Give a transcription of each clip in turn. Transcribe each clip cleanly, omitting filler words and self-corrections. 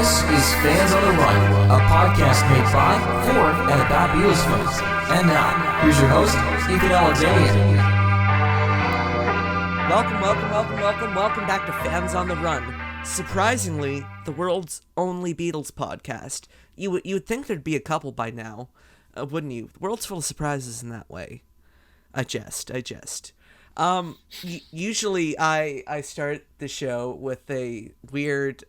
This is Fans on the Run, a podcast made by, for, and about Beatles fans. And now, here's your host, Alexanian. Welcome back to Fans on the Run. Surprisingly, the world's only Beatles podcast. You would think there'd be a couple by now, wouldn't you? The world's full of surprises in that way. I jest. Usually I start the show with a weird,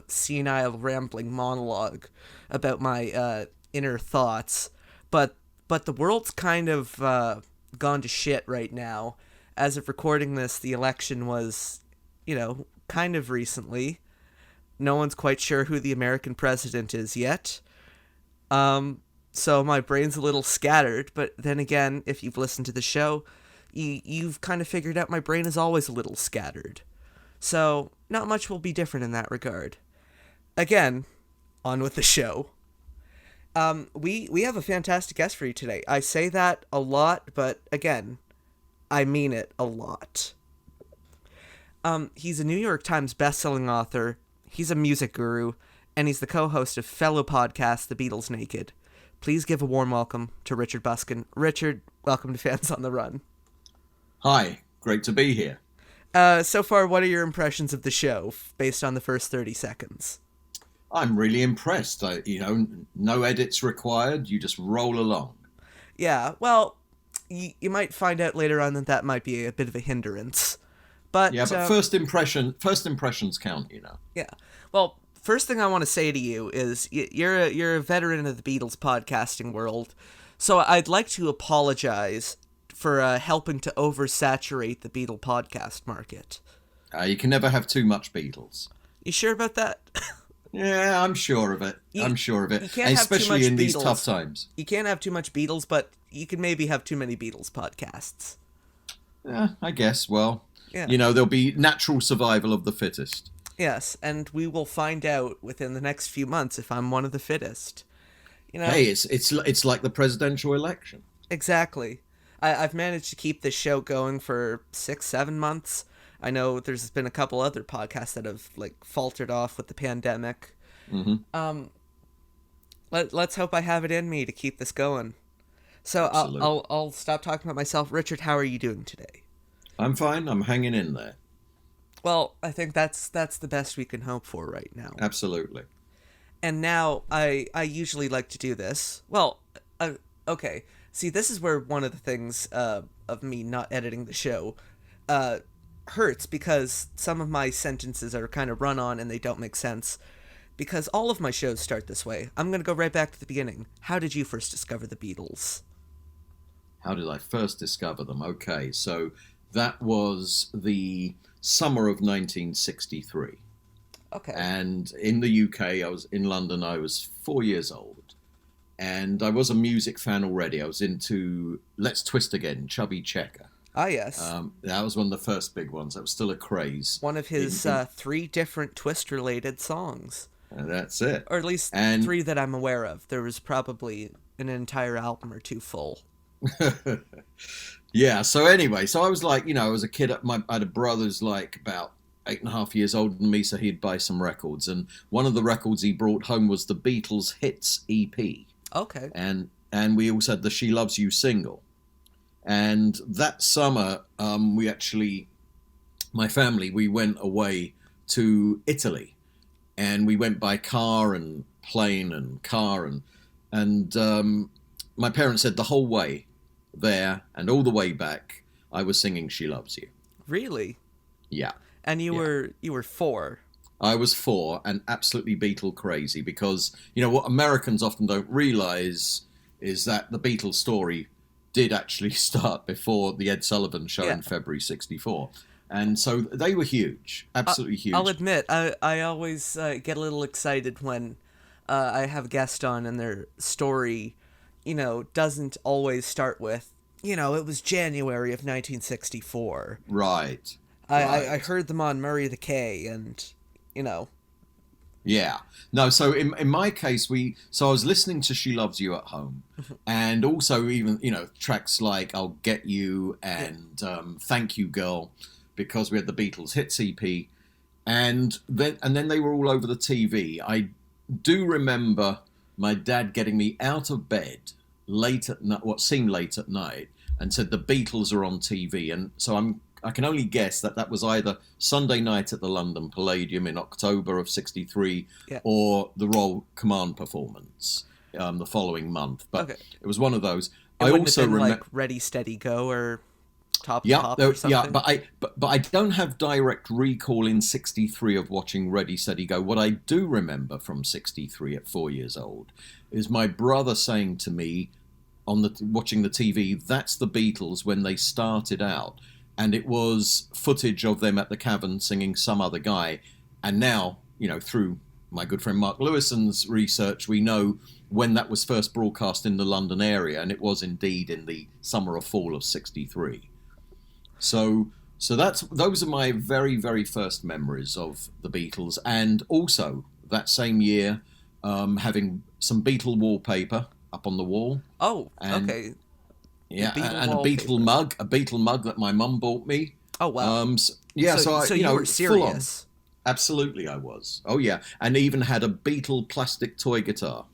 senile, rambling monologue about my inner thoughts, but the world's kind of gone to shit right now. As of recording this, the election was, kind of recently. No one's quite sure who the American president is yet. So my brain's a little scattered, but then again, if you've listened to the show, you've kind of figured out my brain is always a little scattered. So, not much will be different in that regard. Again, on with the show. We have a fantastic guest for you today. I say that a lot, but again, I mean it a lot. He's a New York Times bestselling author, he's a music guru, and he's the co-host of fellow podcast, The Beatles Naked. Please give a warm welcome to Richard Buskin. Richard, welcome to Fans on the Run. Hi, great to be here. So far, what are your impressions of the show, based on the first 30 seconds? I'm really impressed. No edits required. You just roll along. Yeah, well, you might find out later on that might be a bit of a hindrance. But first impressions count, Yeah. Well, first thing I want to say to you is you're a veteran of the Beatles podcasting world, so I'd like to apologize for helping to oversaturate the Beatle podcast market. You can never have too much Beatles. You sure about that? Yeah, I'm sure of it. You can't especially have too much in these Beatles. tough times. You can't have too much Beatles, but you can maybe have too many Beatles podcasts. Yeah, I guess. Well, yeah. There'll be natural survival of the fittest. Yes, and we will find out within the next few months if I'm one of the fittest. Hey, it's like the presidential election. Exactly. I've managed to keep this show going for 6-7 months. I know there's been a couple other podcasts that have faltered off with the pandemic. Mm-hmm. Let's hope I have it in me to keep this going. So I'll stop talking about myself. Richard, how are you doing today? I'm fine. I'm hanging in there. Well, I think that's the best we can hope for right now. Absolutely. And now I usually like to do this. Well, okay. See, this is where one of the things of me not editing the show hurts, because some of my sentences are kind of run on and they don't make sense. Because all of my shows start this way. I'm going to go right back to the beginning. How did you first discover the Beatles? How did I first discover them? Okay, so that was the summer of 1963. Okay. And in the UK, I was in London, I was 4 years old. And I was a music fan already. I was into Let's Twist Again, Chubby Checker. Ah, yes. That was one of the first big ones. That was still a craze. One of his 3 different Twist-related songs. That's it. Or at least 3 that I'm aware of. There was probably an entire album or 2 full. Yeah, so anyway, I was I was a kid, I had a brother who's about 8.5 years older than me, so he'd buy some records. And one of the records he brought home was the Beatles Hits EP. Okay. And we also had the She Loves You single. And that summer, my family, we went away to Italy. And we went by car and plane and car. And my parents said the whole way there and all the way back, I was singing She Loves You. Really? Yeah. And you were 4. I was 4 and absolutely Beatle crazy, because, what Americans often don't realize is that the Beatles story did actually start before the Ed Sullivan Show in February 1964. And so they were huge, absolutely huge. I'll admit, I always get a little excited when I have a guest on and their story, doesn't always start with, it was January of 1964. Right. I heard them on Murray the K, and, Yeah. No, so in my case, I was listening to She Loves You at home, and also even, tracks like I'll Get You and Thank You Girl, because we had the Beatles Hits EP, and then they were all over the TV. I do remember my dad getting me out of bed late at night, what seemed late at night, and said the Beatles are on TV. And so I can only guess that was either Sunday night at the London Palladium in October of '63, or the Royal Command performance the following month. But it was one of those. I also remember like Ready Steady Go or Top Top or something. Yeah, but I don't have direct recall in '63 of watching Ready Steady Go. What I do remember from '63 at 4 years old is my brother saying to me watching the TV, "That's the Beatles when they started out," and it was footage of them at the Cavern singing Some Other Guy. And now, through my good friend Mark Lewison's research, we know when that was first broadcast in the London area, and it was indeed in the summer or fall of '63. So those are my very, very first memories of the Beatles, and also that same year having some Beatle wallpaper up on the wall. Oh, okay. Yeah, and a Beatle mug that my mum bought me. Oh wow! So you were serious. Absolutely, I was. Oh yeah, and even had a Beatle plastic toy guitar,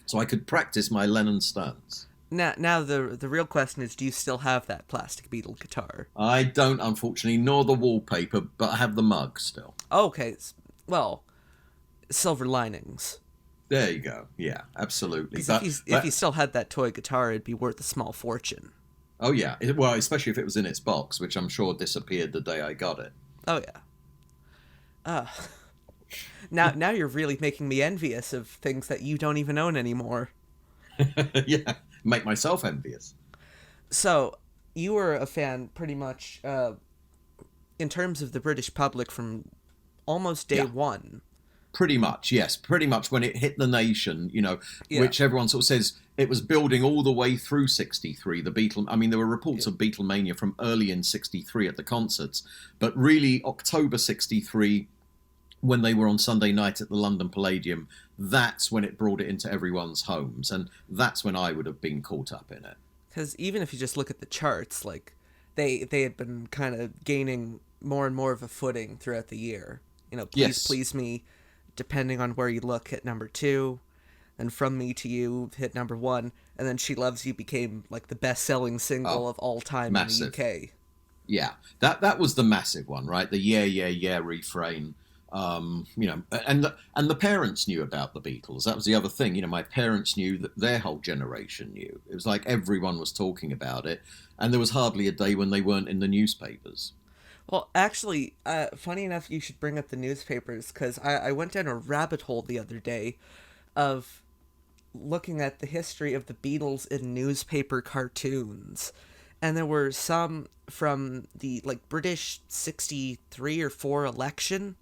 so I could practice my Lennon Stance. Now the real question is, do you still have that plastic Beatle guitar? I don't, unfortunately, nor the wallpaper, but I have the mug still. Okay, well, silver linings. There you go. Yeah, absolutely. If you still had that toy guitar, it'd be worth a small fortune. Oh yeah, well, especially if it was in its box, which I'm sure disappeared the day I got it. Oh yeah. Now you're really making me envious of things that you don't even own anymore. Yeah, make myself envious. So you were a fan pretty much in terms of the British public from almost day one. Pretty much, yes. Pretty much when it hit the nation, which everyone sort of says it was building all the way through '63. There were reports of Beatlemania from early in '63 at the concerts, but really October '63, when they were on Sunday night at the London Palladium, that's when it brought it into everyone's homes, and that's when I would have been caught up in it. Because even if you just look at the charts, like they had been kind of gaining more and more of a footing throughout the year. Please Me, depending on where you look, hit number 2, and From Me to You hit number 1, and then She Loves You became like the best-selling single of all time massive. In the UK. Yeah, that was the massive one, right? The yeah, yeah, yeah refrain. And the parents knew about the Beatles. That was the other thing. My parents knew, that their whole generation knew. It was like everyone was talking about it, and there was hardly a day when they weren't in the newspapers. Well, actually, funny enough, you should bring up the newspapers, because I went down a rabbit hole the other day of looking at the history of the Beatles in newspaper cartoons. And there were some from the British 63 or 4 election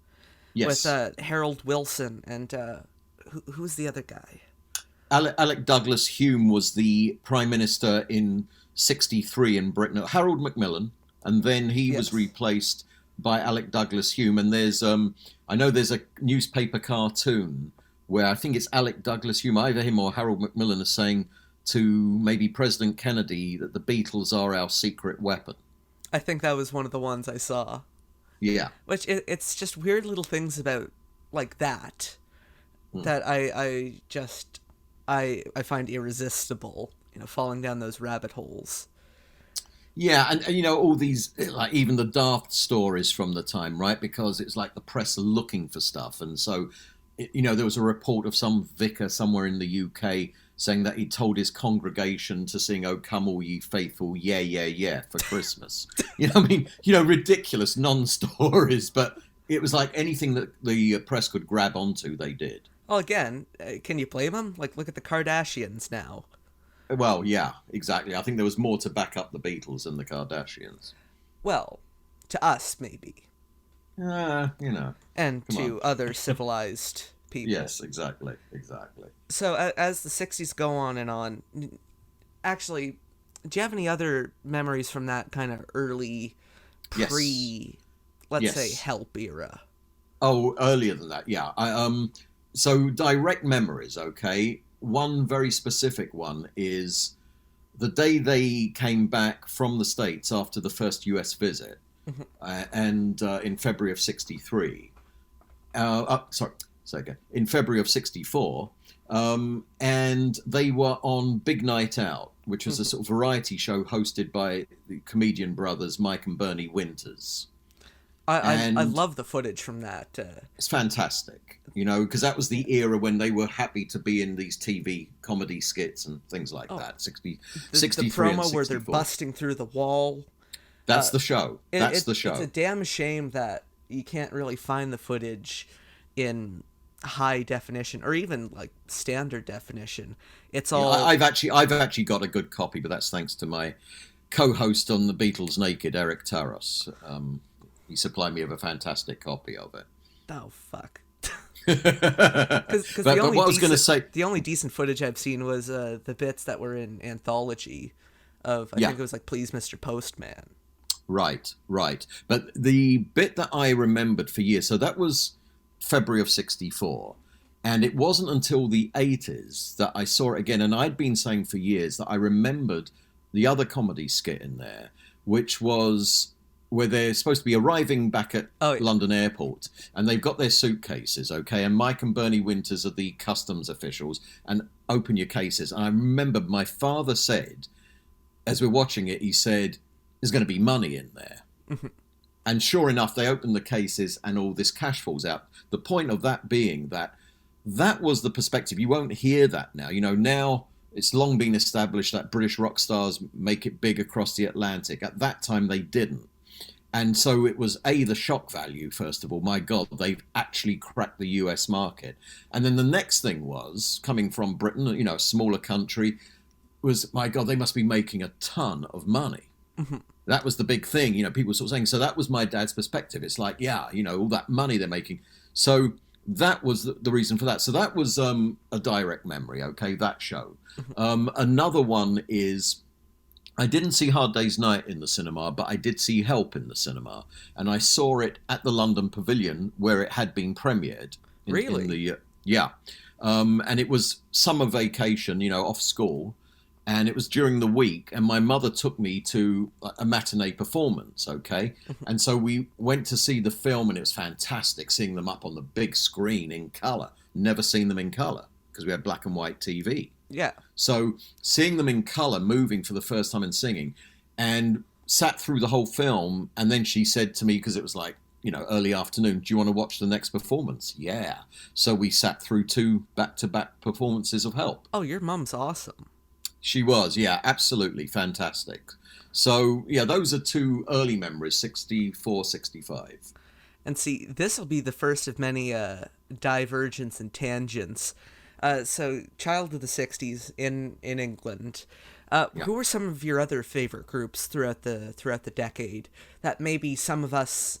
with Harold Wilson and who's the other guy? Alec Douglas Hume was the Prime Minister in '63 in Britain. Harold Macmillan. And then he was replaced by Alec Douglas Hume. And there's, I know there's a newspaper cartoon where I think it's Alec Douglas Hume, either him or Harold Macmillan, is saying to maybe President Kennedy that the Beatles are our secret weapon. I think that was one of the ones I saw. Yeah. Which it's just weird little things about that that I find irresistible. Falling down those rabbit holes. Yeah, and all these, even the daft stories from the time, right? Because it's like the press are looking for stuff. And so, there was a report of some vicar somewhere in the UK saying that he told his congregation to sing "Oh Come All Ye Faithful, Yeah, Yeah, Yeah" for Christmas. Ridiculous non-stories, but it was like anything that the press could grab onto, they did. Well, again, can you blame them? Look at the Kardashians now. Well, yeah, exactly. I think there was more to back up the Beatles than the Kardashians. Well, to us, maybe. And to other civilized people. Yes, exactly. So, as the 60s go on and on, actually, do you have any other memories from that kind of early, let's say, Help era? Oh, earlier than that, yeah. So, direct memories, okay? One very specific one is the day they came back from the States after the first US visit, and in February of '63. in February of '64, and they were on Big Night Out, which was a sort of variety show hosted by the comedian brothers Mike and Bernie Winters. I love the footage from that. It's fantastic, because that was the era when they were happy to be in these TV comedy skits and things like that. 63 the promo where they're busting through the wall. That's the show. That's the show. It's a damn shame that you can't really find the footage in high definition or even like standard definition. It's all. I've actually got a good copy, but that's thanks to my co-host on the Beatles Naked, Eric Taros. He supplied me with a fantastic copy of it. Oh fuck! Because the only decent footage I've seen was the bits that were in Anthology of I think it was like Please Mr. Postman. Right. But the bit that I remembered for years, so that was February of '64, and it wasn't until the '80s that I saw it again, and I'd been saying for years that I remembered the other comedy skit in there, which was where they're supposed to be arriving back at London Airport, and they've got their suitcases, okay, and Mike and Bernie Winters are the customs officials, and open your cases. And I remember my father said, as we're watching it, he said, there's going to be money in there. Mm-hmm. And sure enough, they open the cases and all this cash falls out. The point of that being that was the perspective. You won't hear that now. Now it's long been established that British rock stars make it big across the Atlantic. At that time, they didn't. And so it was, the shock value, first of all. My God, they've actually cracked the US market. And then the next thing was, coming from Britain, a smaller country, was, my God, they must be making a ton of money. Mm-hmm. That was the big thing, people sort of saying. So that was my dad's perspective. It's like, all that money they're making. So that was the reason for that. So that was a direct memory, okay, that show. Mm-hmm. Another one is, I didn't see Hard Day's Night in the cinema, but I did see Help in the cinema. And I saw it at the London Pavilion where it had been premiered. Really? And it was summer vacation, off school. And it was during the week, and my mother took me to a matinee performance, okay? And so we went to see the film, and it was fantastic seeing them up on the big screen in colour. Never seen them in colour, because we had black and white TV. Yeah. So seeing them in colour, moving for the first time and singing, and sat through the whole film, and then she said to me, because it was like, early afternoon, do you want to watch the next performance? Yeah. So we sat through 2 back-to-back performances of Help. Oh, your mum's awesome. She was, yeah, absolutely fantastic. So, yeah, those are 2 early memories, 64, 65. And see, this will be the first of many divergence and tangents. So, child of the 60s in England. Who were some of your other favorite groups throughout the decade that maybe some of us,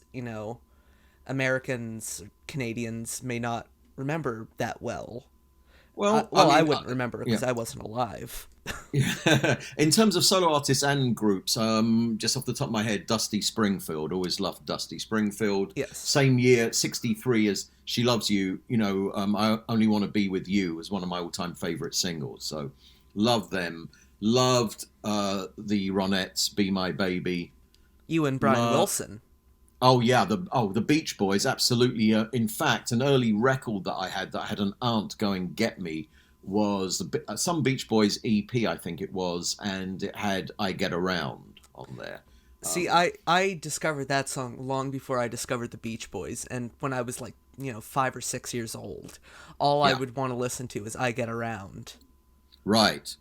Americans, Canadians may not remember that well? Well, I wouldn't remember because I wasn't alive. In terms of solo artists and groups, just off the top of my head, Dusty Springfield. Always loved Dusty Springfield. Yes. Same year, 63, as She Loves You. I Only Want to Be With You was one of my all-time favourite singles. So, loved them. Loved the Ronettes, Be My Baby. You and Brian Wilson. Oh yeah, the Beach Boys, absolutely. In fact, an early record that I had an aunt go and get me was some Beach Boys EP, I think it was, and it had I Get Around on there. See, I discovered that song long before I discovered the Beach Boys, and when I was like 5 or 6 years old, I would want to listen to is I Get Around. Right.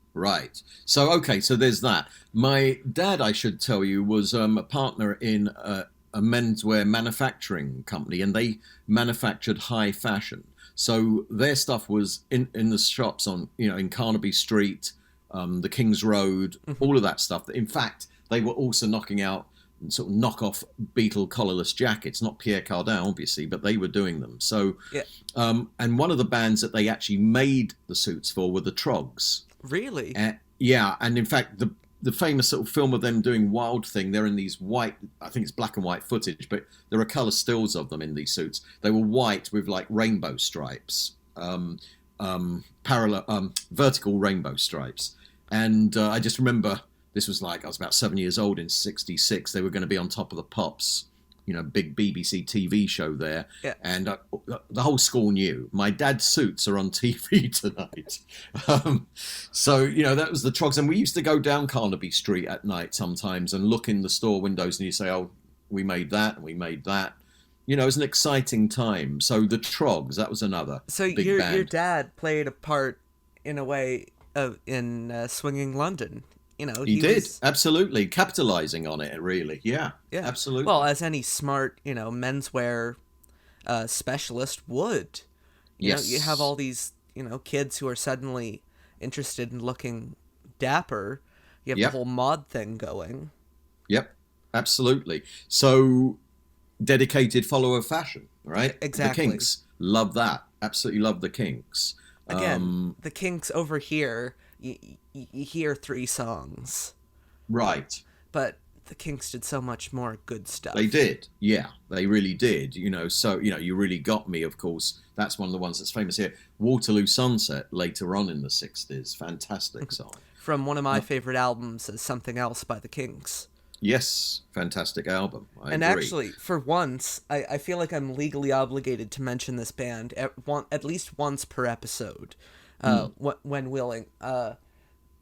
So there's that. My dad, I should tell you, was a partner in a menswear manufacturing company, and they manufactured high fashion. So their stuff was in the shops on, in Carnaby Street, the King's Road, all of that stuff. In fact, they were also knocking out sort of knockoff Beatle collarless jackets, not Pierre Cardin, obviously, but they were doing them. So, and one of the bands that they actually made the suits for were the Troggs. Really? Yeah, and in fact, the famous sort of film of them doing Wild Thing, they're in these white, I think it's black and white footage, but there are colour stills of them in these suits. They were white with like rainbow stripes, vertical rainbow stripes. And I just remember, this was like, I was about 7 years old in 66, they were going to be on Top of the Pops big BBC TV show there. Yeah. And the whole school knew. My dad's suits are on TV tonight. So, that was the Troggs. And we used to go down Carnaby Street at night sometimes and look in the store windows and you say, oh, we made that and we made that. It was an exciting time. So the Troggs, that was another big band. Your dad played a part, in a way, in Swinging London. He did, absolutely. Capitalizing on it, really. Yeah, absolutely. Well, as any smart, menswear specialist would. Yes. You have all these, kids who are suddenly interested in looking dapper. You have the whole mod thing going. Yep, absolutely. So, dedicated follower of fashion, right? Exactly. The Kinks, love that. Absolutely love the Kinks. Again, the Kinks over here, you hear 3 songs. Right. But the Kinks did so much more good stuff. They did. Yeah, they really did. So, You Really Got Me, of course. That's one of the ones that's famous here. Waterloo Sunset, later on in the 60s. Fantastic song. From one of my favorite albums, Something Else by the Kinks. Yes, fantastic album. I agree. Actually, for once, I feel like I'm legally obligated to mention this band at least once per episode, when willing.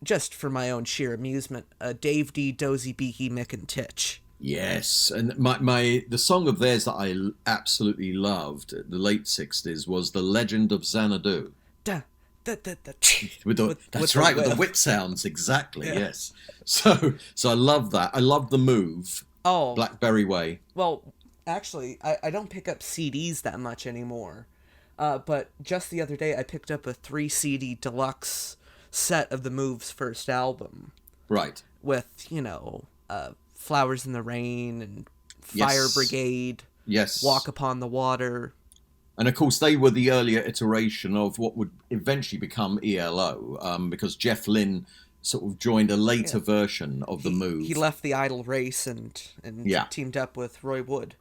Just for my own sheer amusement. Dave Dee, Dozy, Beaky, Mick and Tich. Yes, and the song of theirs that I absolutely loved at the late 60s was The Legend of Xanadu. With the whip sounds, exactly, yeah. Yes. So I love that. I love the move. Oh. Blackberry Way. Well, actually, I don't pick up CDs that much anymore. But just the other day, I picked up a 3 CD deluxe set of the Move's first album. Right. With, Flowers in the Rain and Fire Brigade. Yes. Walk Upon the Water. And of course, they were the earlier iteration of what would eventually become ELO, because Jeff Lynne sort of joined a later version of the Move. He left the Idle race and teamed up with Roy Wood.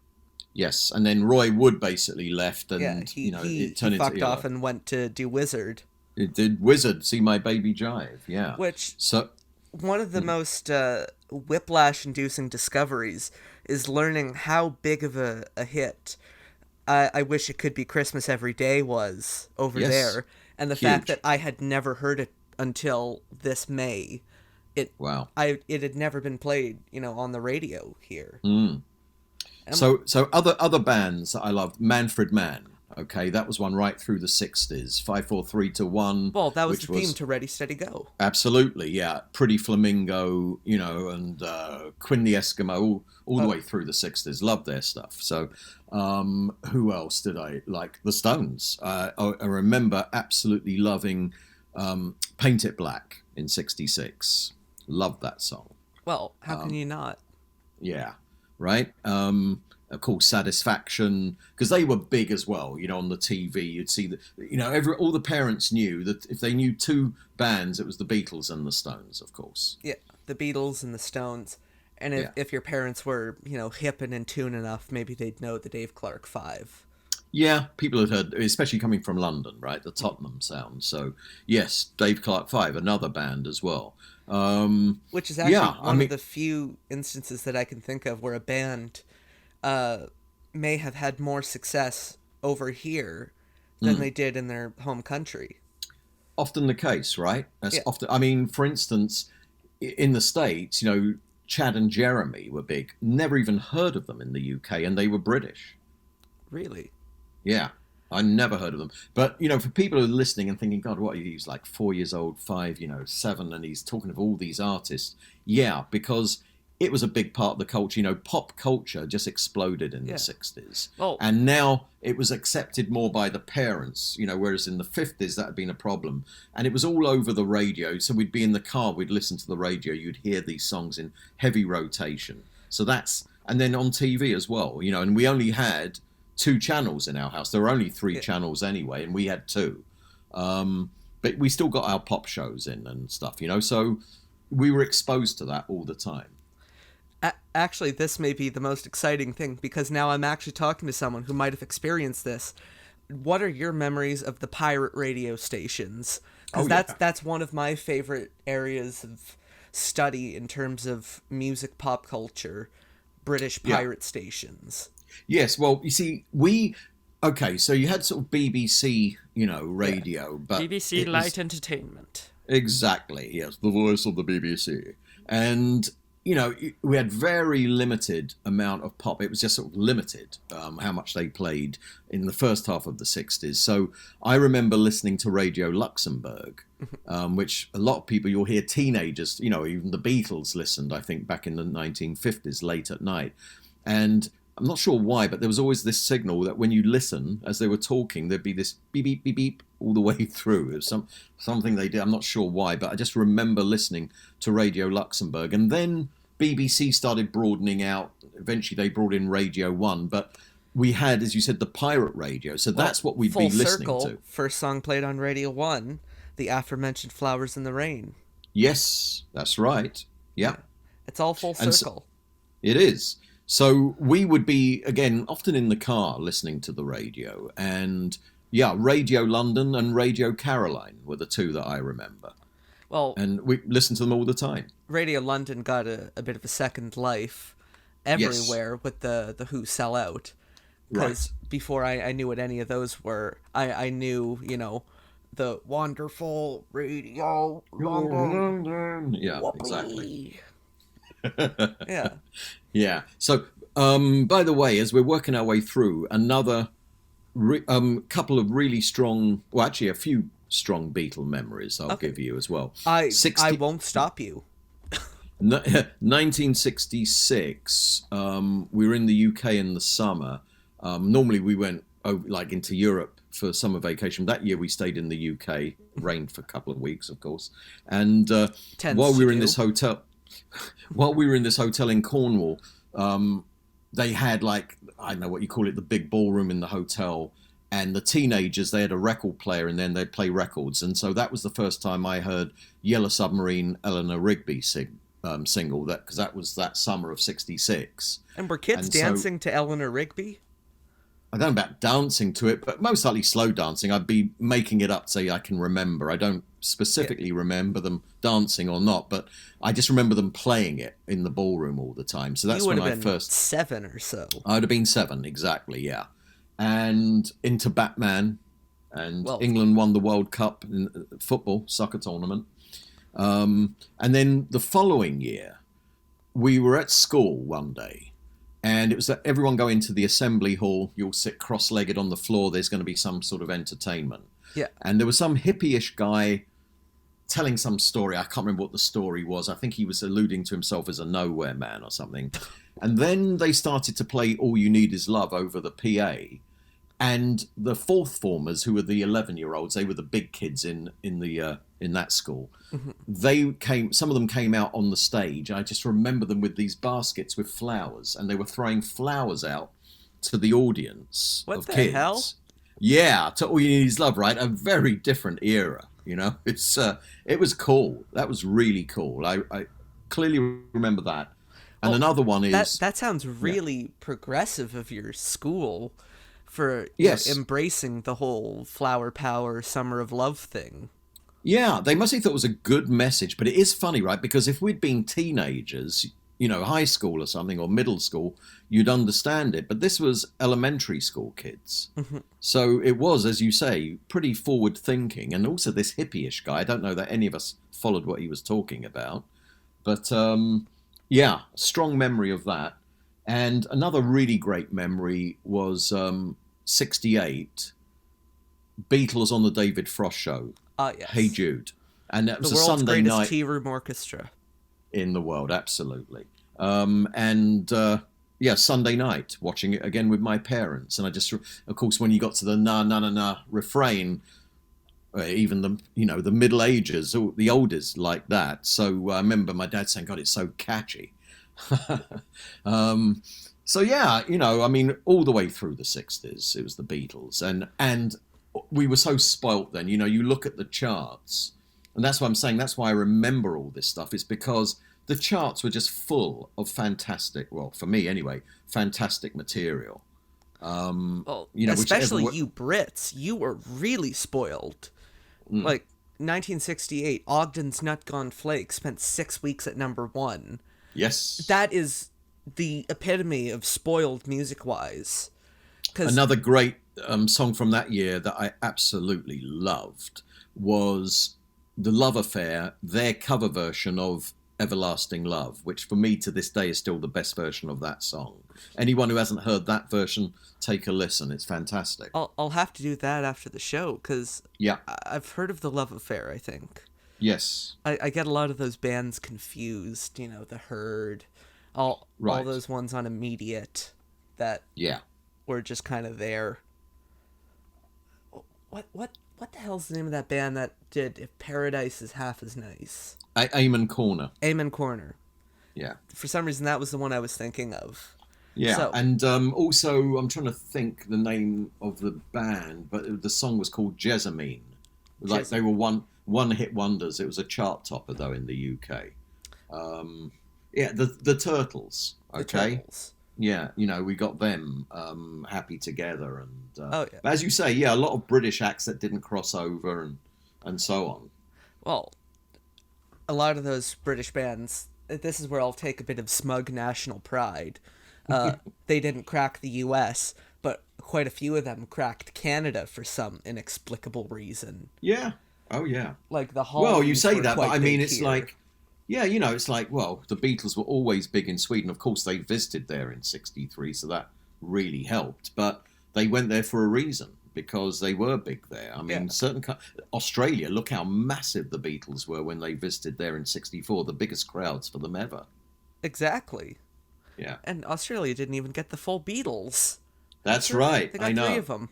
Yes, and then Roy Wood basically left, and it turned into fucked off and went to do Wizard. It did Wizard, See My Baby Jive, yeah. One of the most whiplash-inducing discoveries is learning how big of a hit I Wish It Could Be Christmas Every Day was over there, and the fact that I had never heard it until this May. It had never been played, on the radio here. So other bands that I loved, Manfred Mann. Okay, that was one right through the 60s. 5, 4, 3, 2, 1. Well, that was the theme to Ready, Steady, Go. Absolutely, yeah. Pretty Flamingo, and Quinn the Eskimo, all the way through the 60s. Loved their stuff. So, who else did I like? The Stones. I remember absolutely loving Paint It Black in 66. Loved that song. Well, how can you not? Yeah, right? Of course, Satisfaction, because they were big as well. On the TV, you'd see that. All the parents knew that if they knew 2 bands, it was the Beatles and the Stones, of course. Yeah, the Beatles and the Stones, and if your parents were hip and in tune enough, maybe they'd know the Dave Clark 5. Yeah, people had heard, especially coming from London, right? The Tottenham sound. So yes, Dave Clark 5, another band as well. Which is actually one of the few instances that I can think of where a band may have had more success over here than they did in their home country. Often the case, right? That's often. I mean, for instance, in the States, Chad and Jeremy were big. Never even heard of them in the UK, and they were British. Really? Yeah, I never heard of them. But for people who are listening and thinking, God, what, he's like 4 years old, 5, 7, and he's talking of all these artists. Yeah, because it was a big part of the culture. Pop culture just exploded in the 60s. Oh. And now it was accepted more by the parents, whereas in the 50s that had been a problem. And it was all over the radio. So we'd be in the car, we'd listen to the radio, you'd hear these songs in heavy rotation. So and then on TV as well, and we only had 2 channels in our house. There were only 3 channels anyway, and we had 2. But we still got our pop shows in and stuff, so we were exposed to that all the time. Actually, this may be the most exciting thing, because now I'm actually talking to someone who might have experienced this. What are your memories of the pirate radio stations? Because that's one of my favorite areas of study in terms of music pop culture. British pirate stations. Yes, well, you see, okay, so you had sort of BBC, radio, but BBC Light Entertainment. Exactly, yes, the voice of the BBC. And, we had very limited amount of pop. It was just sort of limited how much they played in the first half of the 60s. So I remember listening to Radio Luxembourg, which a lot of people, you'll hear teenagers, even the Beatles listened, I think, back in the 1950s, late at night. And I'm not sure why, but there was always this signal that when you listen, as they were talking, there'd be this beep, beep, beep, beep all the way through. It was something they did. I'm not sure why, but I just remember listening to Radio Luxembourg. And then BBC started broadening out. Eventually they brought in Radio 1, but we had, as you said, the pirate radio. So that's what we'd be listening to. First song played on Radio 1, the aforementioned Flowers in the Rain. Yes, that's right. Yeah. It's all full circle. It is. So we would be, again, often in the car listening to the radio. And, Radio London and Radio Caroline were the two that I remember. Well, and we listened to them all the time. Radio London got a bit of a second life everywhere with the Who Sell Out. Because before I knew what any of those were, I knew, the wonderful Radio London. Yeah, Whoopee. Exactly. Yeah. Yeah. So, by the way, as we're working our way through, another couple of really strong, well, actually a few strong Beatle memories I'll give you as well. I won't stop you. 1966, we were in the UK in the summer. Normally we went into Europe for summer vacation. That year we stayed in the UK, rained for a couple of weeks, of course. And while we were in this hotel... While we were in this hotel in Cornwall, they had I don't know what you call it, the big ballroom in the hotel, and the teenagers, they had a record player and then they'd play records. And so that was the first time I heard Yellow Submarine, Eleanor Rigby single, because that was that summer of 66. And were kids dancing to Eleanor Rigby? I don't know about dancing to it, but most likely slow dancing. I'd be making it up so I can remember. I don't specifically remember them dancing or not, but I just remember them playing it in the ballroom all the time. So that's when I first... 7 or so. I would have been 7, exactly, yeah. And into Batman, and England won the World Cup in football, soccer tournament. And then the following year, we were at school one day, and it was that everyone go into the assembly hall, you'll sit cross-legged on the floor, there's going to be some sort of entertainment. Yeah. And there was some hippie-ish guy telling some story. I can't remember what the story was. I think he was alluding to himself as a nowhere man or something. And then they started to play All You Need Is Love over the PA. And the fourth formers, who were the 11-year-olds, they were the big kids in that school. Mm-hmm. Some of them came out on the stage. I just remember them with these baskets with flowers, and they were throwing flowers out to the audience of kids. What the hell? Yeah, to All You Need Is Love, right? A very different era, It's it was cool. That was really cool. I clearly remember that. And another one is... That sounds really progressive of your school for embracing the whole flower power, summer of love thing. Yeah, they must have thought it was a good message, but it is funny, right? Because if we'd been teenagers, high school or something, or middle school, you'd understand it. But this was elementary school kids. Mm-hmm. So it was, as you say, pretty forward thinking. And also this hippie-ish guy, I don't know that any of us followed what he was talking about. But strong memory of that. And another really great memory was 68, Beatles on the David Frost Show. Yes. Hey Jude. And that was the a world's Sunday greatest night. tea room orchestra. In the world, absolutely. Sunday night, watching it again with my parents. And I just, of course, when you got to the na na na na refrain, even the middle agers, or the olders like that. So I remember my dad saying, God, it's so catchy. All the way through the 60s, it was the Beatles. And we were so spoilt then. You look at the charts, and that's why I'm saying, that's why I remember all this stuff. It's because the charts were just full of fantastic, well, for me anyway, fantastic material. Especially you Brits, you were really spoiled. Like 1968, Ogden's Nut Gone Flake spent 6 weeks at number 1. Yes. That is the epitome of spoiled music-wise. Another great song from that year that I absolutely loved was The Love Affair, their cover version of Everlasting Love, which for me to this day is still the best version of that song. Anyone who hasn't heard that version, take a listen. It's fantastic. I'll have to do that after the show, because I've heard of The Love Affair, I think. Yes. I get a lot of those bands confused, The Herd, all those ones on Immediate that were just kind of there. What the hell's the name of that band that did If Paradise is Half as Nice? Amen Corner. Amen Corner. Yeah. For some reason, that was the one I was thinking of. Yeah, so, and also, I'm trying to think the name of the band, but the song was called Jessamine. Like, they were one-hit wonders. It was a chart topper, though, in the UK. The Turtles, okay? The Turtles. Yeah, we got them, Happy Together, and but as you say, a lot of British acts that didn't cross over, and so on. Well, a lot of those British bands, this is where I'll take a bit of smug national pride. They didn't crack the US, but quite a few of them cracked Canada for some inexplicable reason. Yeah. Oh, yeah. Like the Hollies. Well, you say that, but I mean, it's here. like, it's like, well, the Beatles were always big in Sweden. Of course, they visited there in '63, so that really helped. But they went there for a reason, because they were big there. I mean, Australia, look how massive the Beatles were when they visited there in '64, the biggest crowds for them ever. Exactly. Yeah. And Australia didn't even get the full Beatles. That's right. They got I know. 3 of them.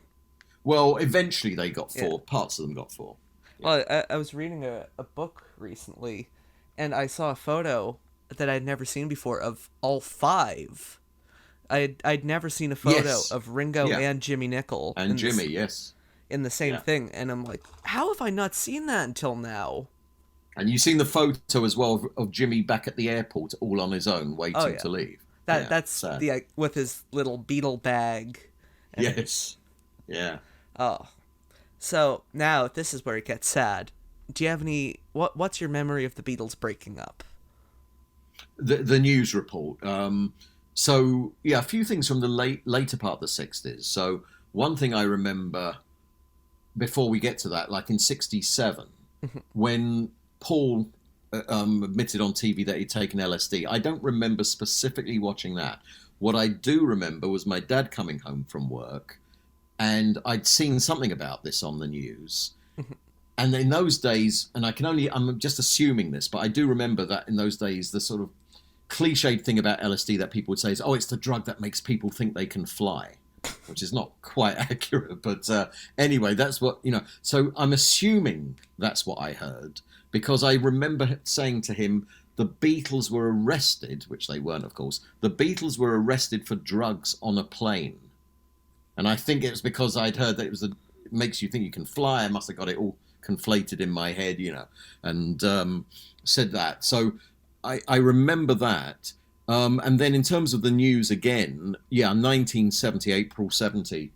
Well, eventually they got 4. Parts of them got 4. Yeah. Well, I was reading a book recently, and I saw a photo that I'd never seen before of all 5. I'd never seen a photo of Ringo and Jimmy Nicol. And Jimmy, in the same thing. And I'm like, how have I not seen that until now? And you've seen the photo as well of Jimmy back at the airport, all on his own, waiting to leave. That's sad. with his little Beatle bag. Yes. Yeah. Oh. So now this is where it gets sad. Do you have any? What's your memory of the Beatles breaking up? The news report. So a few things from the later part of the '60s. So one thing I remember before we get to that, like in '67, when Paul admitted on TV that he'd taken LSD. I don't remember specifically watching that. What I do remember was my dad coming home from work, and I'd seen something about this on the news. And in those days, and I'm just assuming this, but I do remember that in those days, the sort of cliched thing about LSD that people would say is, it's the drug that makes people think they can fly, which is not quite accurate. But anyway, that's what, so I'm assuming that's what I heard, because I remember saying to him, the Beatles were arrested, which they weren't, of course. The Beatles were arrested for drugs on a plane. And I think it was because I'd heard that it makes you think you can fly. I must have got it all conflated in my head, and said that. So I remember that. And then in terms of the news again, 1970, April 70,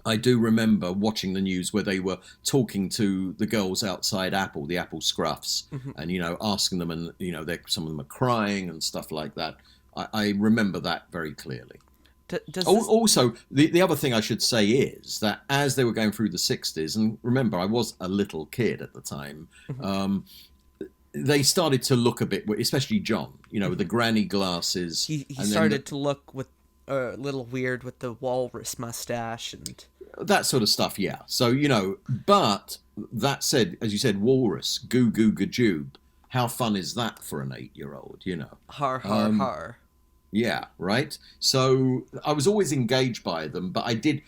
I do remember watching the news where they were talking to the girls outside Apple, the Apple Scruffs, and, asking them, and, some of them are crying and stuff like that. I remember that very clearly. Also, the other thing I should say is that as they were going through the 60s, and remember, I was a little kid at the time, they started to look a bit, especially John, with the granny glasses. He started to look with a little weird with the walrus mustache and that sort of stuff, yeah. So, but that said, as you said, walrus, goo goo gajoob, how fun is that for an 8-year-old, Har, har, har. Yeah, right? So I was always engaged by them, but I think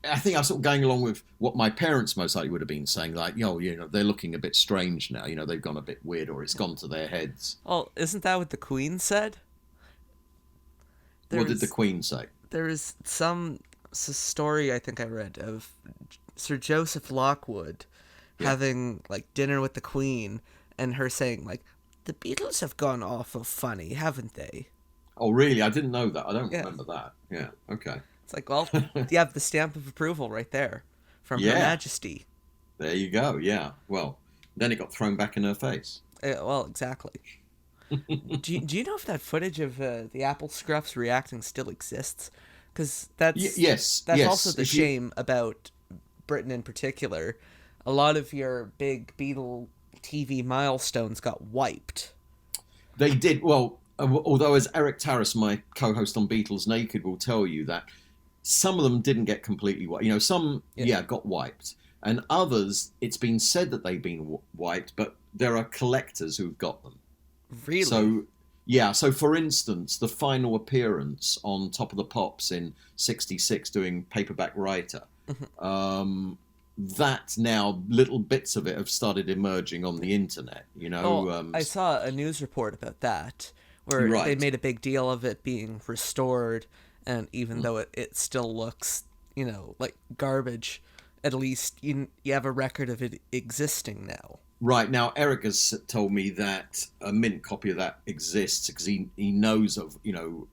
I was sort of going along with what my parents most likely would have been saying, like, they're looking a bit strange now, they've gone a bit weird, or it's gone to their heads. Oh, isn't that what the Queen said? What did the Queen say? There was some story I think I read of Sir Joseph Lockwood having, like, dinner with the Queen, and her saying, like, the Beatles have gone awful funny, haven't they? Oh, really? I didn't know that. I don't remember that. Yeah, okay. It's like, well, you have the stamp of approval right there from Her Majesty. There you go, yeah. Well, then it got thrown back in her face. Well, exactly. Do you know if that footage of the Apple Scruffs reacting still exists? Because that's yes. also the shame about Britain in particular. A lot of your big Beatle TV milestones got wiped. They did. Well, although as Eric Tarras, my co-host on Beatles Naked, will tell you that some of them didn't get completely wiped. You know, some, got wiped. And others, it's been said that they've been wiped, but there are collectors who've got them. Really? So, yeah. So, for instance, the final appearance on Top of the Pops in '66 doing Paperback Writer, that now, little bits of it have started emerging on the internet, you know. I saw a news report about that, where they made a big deal of it being restored, and even though it still looks, you know, like garbage, at least you have a record of it existing now. Right. Now, Eric has told me that a mint copy of that exists because he knows of, you know,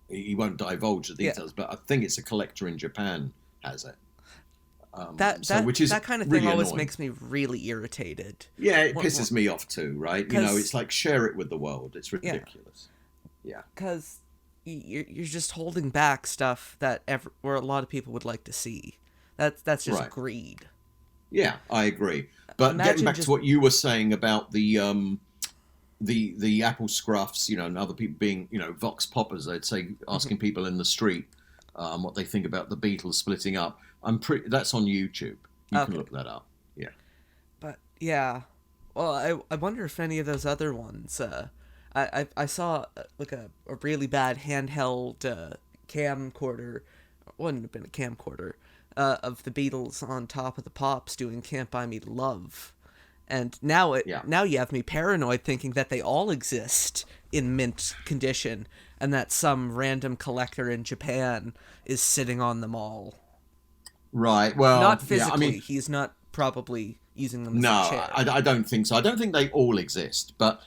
he won't divulge the details, but I think it's a collector in Japan has it. Which is that kind of really thing always annoying. makes me really irritated. Yeah, it pisses me off too, right? You know, it's like share it with the world. It's ridiculous. Yeah. Because you're just holding back stuff that where a lot of people would like to see. That's just greed. Yeah, I agree. But getting back to what you were saying about the Apple Scruffs, you know, and other people being, you know, vox poppers, I'd say, asking people in the street what they think about the Beatles splitting up. That's on YouTube. You can look that up. Yeah. But yeah, well, I wonder if any of those other ones. I saw like a really bad handheld camcorder. Wouldn't have been a camcorder. Of the Beatles on Top of the Pops doing "Can't Buy Me Love," and now you have me paranoid thinking that they all exist in mint condition, and that some random collector in Japan is sitting on them all. Right. Well, not physically. I mean, he's not probably using them. No, as a chair. I don't think so. I don't think they all exist, but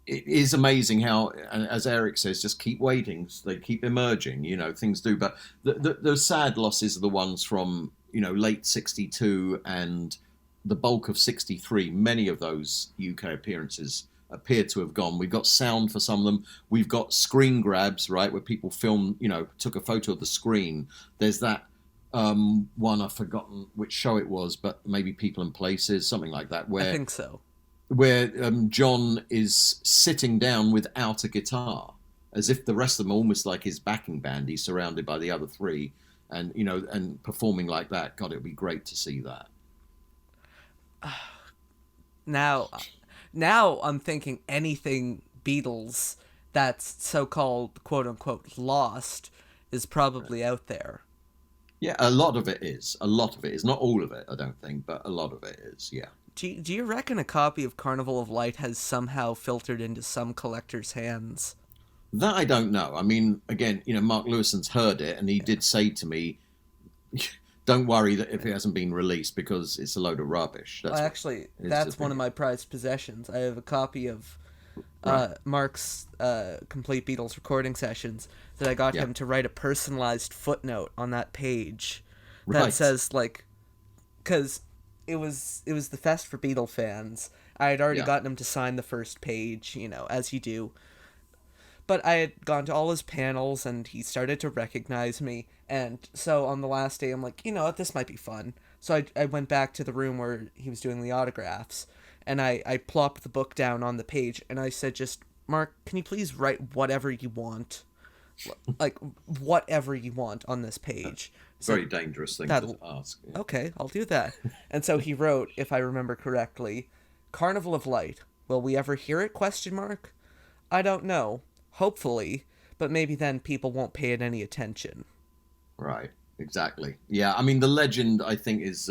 it is amazing how, as Eric says, just keep waiting. They keep emerging, you know, things do. But the sad losses are the ones from, you know, late 62 and the bulk of 63. Many of those UK appearances appear to have gone. We've got sound for some of them. We've got screen grabs, right, where people film, you know, took a photo of the screen. There's that one, I've forgotten which show it was, but maybe People and Places, something like that. Where I think so. Where John is sitting down without a guitar, as if the rest of them are almost like his backing band. He's surrounded by the other three, and you know, and performing like that. God, it would be great to see that. Now I'm thinking anything Beatles that's so-called quote unquote lost is probably out there. Yeah, a lot of it is. Not all of it, I don't think, but a lot of it is. Yeah. Do you reckon a copy of Carnival of Light has somehow filtered into some collector's hands? That I don't know. I mean, again, you know, Mark Lewison's heard it, and he did say to me, don't worry that if it hasn't been released, because it's a load of rubbish. That's one of my prized possessions. I have a copy of Mark's complete Beatles recording sessions that I got him to write a personalized footnote on that page that says, like, because it was the fest for Beatle fans. I had already gotten him to sign the first page, you know, as you do. But I had gone to all his panels, and he started to recognize me. And so on the last day, I'm like, you know what, this might be fun. So I went back to the room where he was doing the autographs, and I plopped the book down on the page, and I said, just, Mark, can you please write whatever you want? Like, whatever you want on this page. Very dangerous thing to ask. Yeah. Okay, I'll do that. And so he wrote, if I remember correctly, Carnival of Light. Will we ever hear it? ? I don't know. Hopefully. But maybe then people won't pay it any attention. Right. Exactly. Yeah. I mean, the legend, I think, is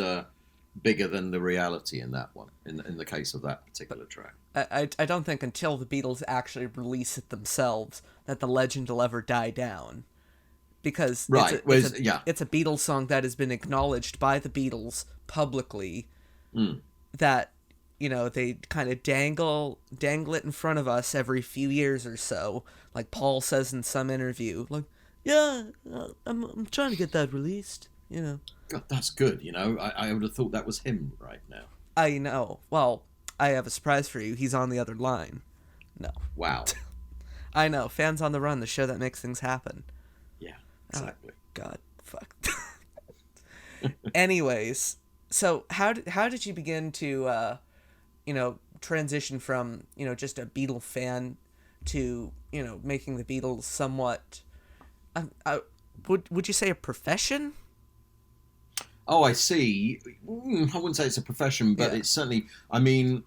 bigger than the reality in that one, in the case of that particular track. I don't think until the Beatles actually release it themselves that the legend will ever die down. Because it's a Beatles song that has been acknowledged by the Beatles publicly that, you know, they kind of dangle it in front of us every few years or so. Like Paul says in some interview, like, yeah, I'm trying to get that released, you know. God, that's good, you know. I would have thought that was him right now. I know. Well, I have a surprise for you. He's on the other line. No. Wow. I know. Fans on the Run, the show that makes things happen. Yeah, exactly. Oh, God, fuck. Anyways, so how did you begin to, transition from, just a Beatle fan to, making the Beatles somewhat, would you say a profession? Oh, I see. I wouldn't say it's a profession, but it's certainly, I mean,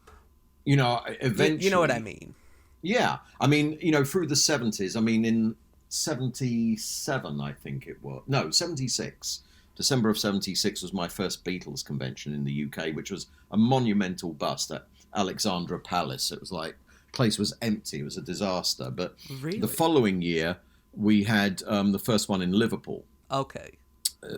eventually... You know what I mean. Yeah. I mean, through the 70s, I mean, in 77, I think it was. No, 76. December of 76 was my first Beatles convention in the UK, which was a monumental bust at Alexandra Palace. It was like, the place was empty. It was a disaster. But really? The following year, we had the first one in Liverpool. Okay.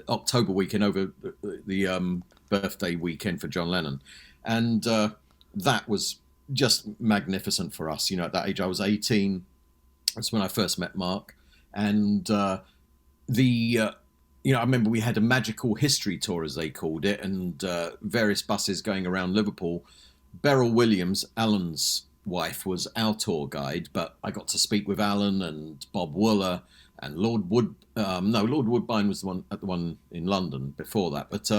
October weekend, over the birthday weekend for John Lennon. And that was just magnificent for us. At that age, I was 18. That's when I first met Mark. And I remember we had a magical history tour, as they called it, and various buses going around Liverpool. Beryl Williams, Alan's wife, was our tour guide, but I got to speak with Alan and Bob Wooler and Lord Woodbine was the one in London before that. But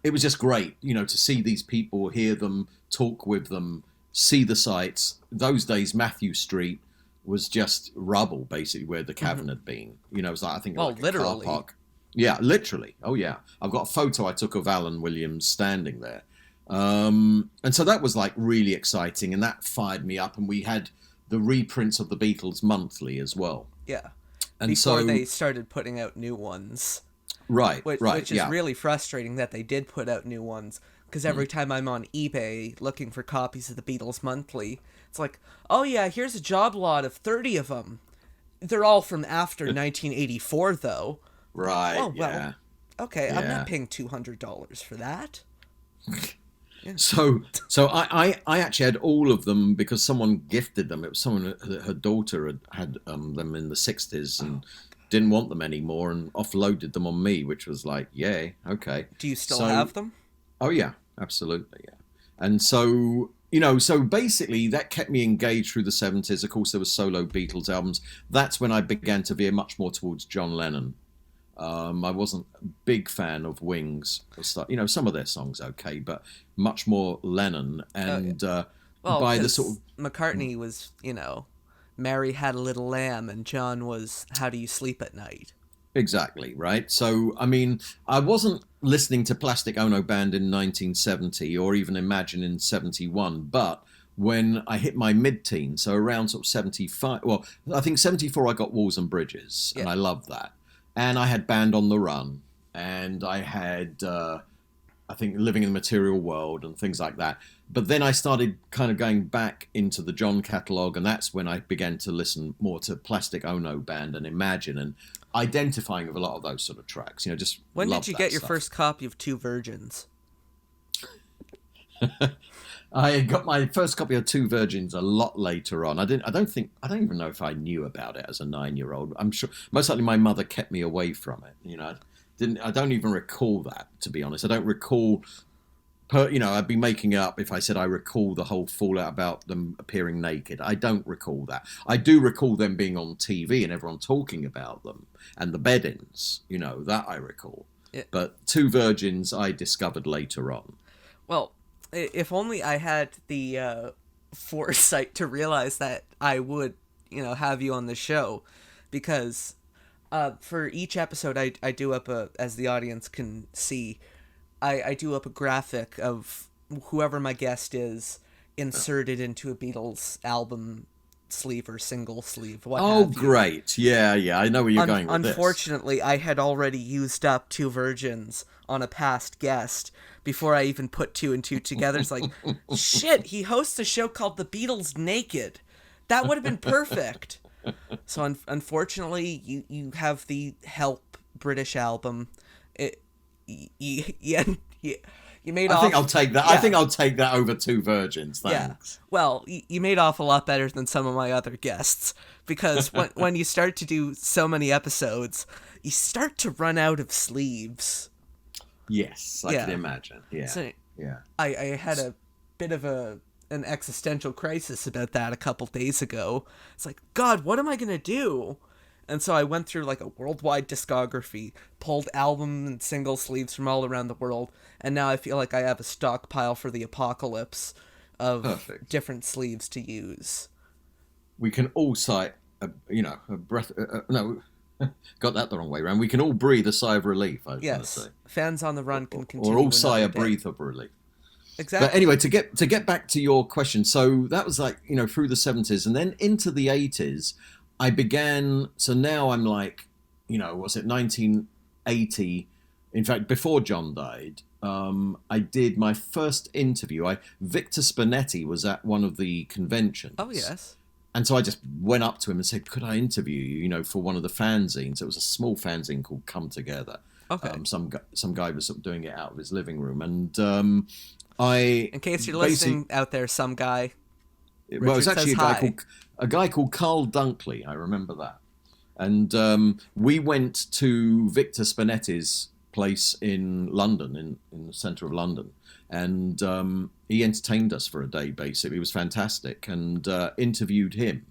it was just great, to see these people, hear them, talk with them, see the sights. Those days, Matthew Street was just rubble, basically, where the cavern had been. It was like, I think, like literally. A car park. Yeah, literally. Oh, yeah. I've got a photo I took of Alan Williams standing there. And so that was like really exciting, and that fired me up. And we had the reprints of the Beatles monthly as well. Yeah. And before so they started putting out new ones. Right, which is really frustrating that they did put out new ones, because every time I'm on eBay looking for copies of the Beatles Monthly, it's like, oh yeah, here's a job lot of 30 of them. They're all from after 1984, though. Right, oh, well, yeah. Okay, yeah. I'm not paying $200 for that. Yeah. So I actually had all of them because someone gifted them. It was someone, her daughter had them in the 60s and didn't want them anymore and offloaded them on me, which was like, yay, okay. Do you still have them? Oh, yeah, absolutely, yeah. And so, so basically that kept me engaged through the 70s. Of course, there were solo Beatles albums. That's when I began to veer much more towards John Lennon. I wasn't a big fan of Wings. Some of their songs okay, but much more Lennon. And by the sort of... McCartney was, Mary Had a Little Lamb, and John was How Do You Sleep at Night? Exactly, right? So, I mean, I wasn't listening to Plastic Ono Band in 1970 or even Imagine in 71, but when I hit my mid-teens, so around sort of 75, well, I think 74 I got Walls and Bridges, and I loved that. And I had Band on the Run, and I had, I think, Living in the Material World and things like that. But then I started kind of going back into the John catalogue, and that's when I began to listen more to Plastic Ono Band and Imagine, and identifying with a lot of those sort of tracks. Just when did you get your stuff. first copy of Two Virgins? I got my first copy of Two Virgins a lot later on. I don't even know if I knew about it as a 9-year-old. I'm sure most likely my mother kept me away from it. I don't even recall that, to be honest. I don't recall. I'd be making it up if I said I recall the whole fallout about them appearing naked. I don't recall that. I do recall them being on TV and everyone talking about them and the bed-ins. That I recall. Yeah. But Two Virgins I discovered later on. Well, if only I had the foresight to realize that I would, have you on the show, because for each episode I do up as the audience can see, I do up a graphic of whoever my guest is inserted into a Beatles album sleeve or single sleeve. What have you. Great. Yeah, I know where you're going with Unfortunately, I had already used up Two Virgins on a past guest before I even put two and two together. It's like, shit, he hosts a show called The Beatles Naked. That would have been perfect. So unfortunately, you have the Help British album. You made off. I think I'll take that. Yeah. I think I'll take that over Two Virgins. Thanks. Yeah. Well, you made off a lot better than some of my other guests, because when you start to do so many episodes, you start to run out of sleeves. Yes, I can imagine. Yeah. So yeah. I had a bit of a an existential crisis about that a couple days ago. It's like, God, what am I gonna do? And so I went through like a worldwide discography, pulled album and single sleeves from all around the world, and now I feel like I have a stockpile for the apocalypse of different sleeves to use. We can all sigh, a breath. No, got that the wrong way around. We can all breathe a sigh of relief. I was going to say. Fans on the run can continue. Or all sigh a breath of relief. Exactly. But anyway, to get back to your question, so that was like, through the 70s and then into the 80s, I began, so now I'm like, was it 1980? In fact, before John died, I did my first interview. Victor Spinetti was at one of the conventions. Oh, yes. And so I just went up to him and said, could I interview you, for one of the fanzines? It was a small fanzine called Come Together. Okay. Some guy was sort of doing it out of his living room. And in case you're listening out there, some guy. It was actually a guy called Carl Dunkley. I remember that. And we went to Victor Spinetti's place in London, in the centre of London. And he entertained us for a day, basically. It was fantastic. And interviewed him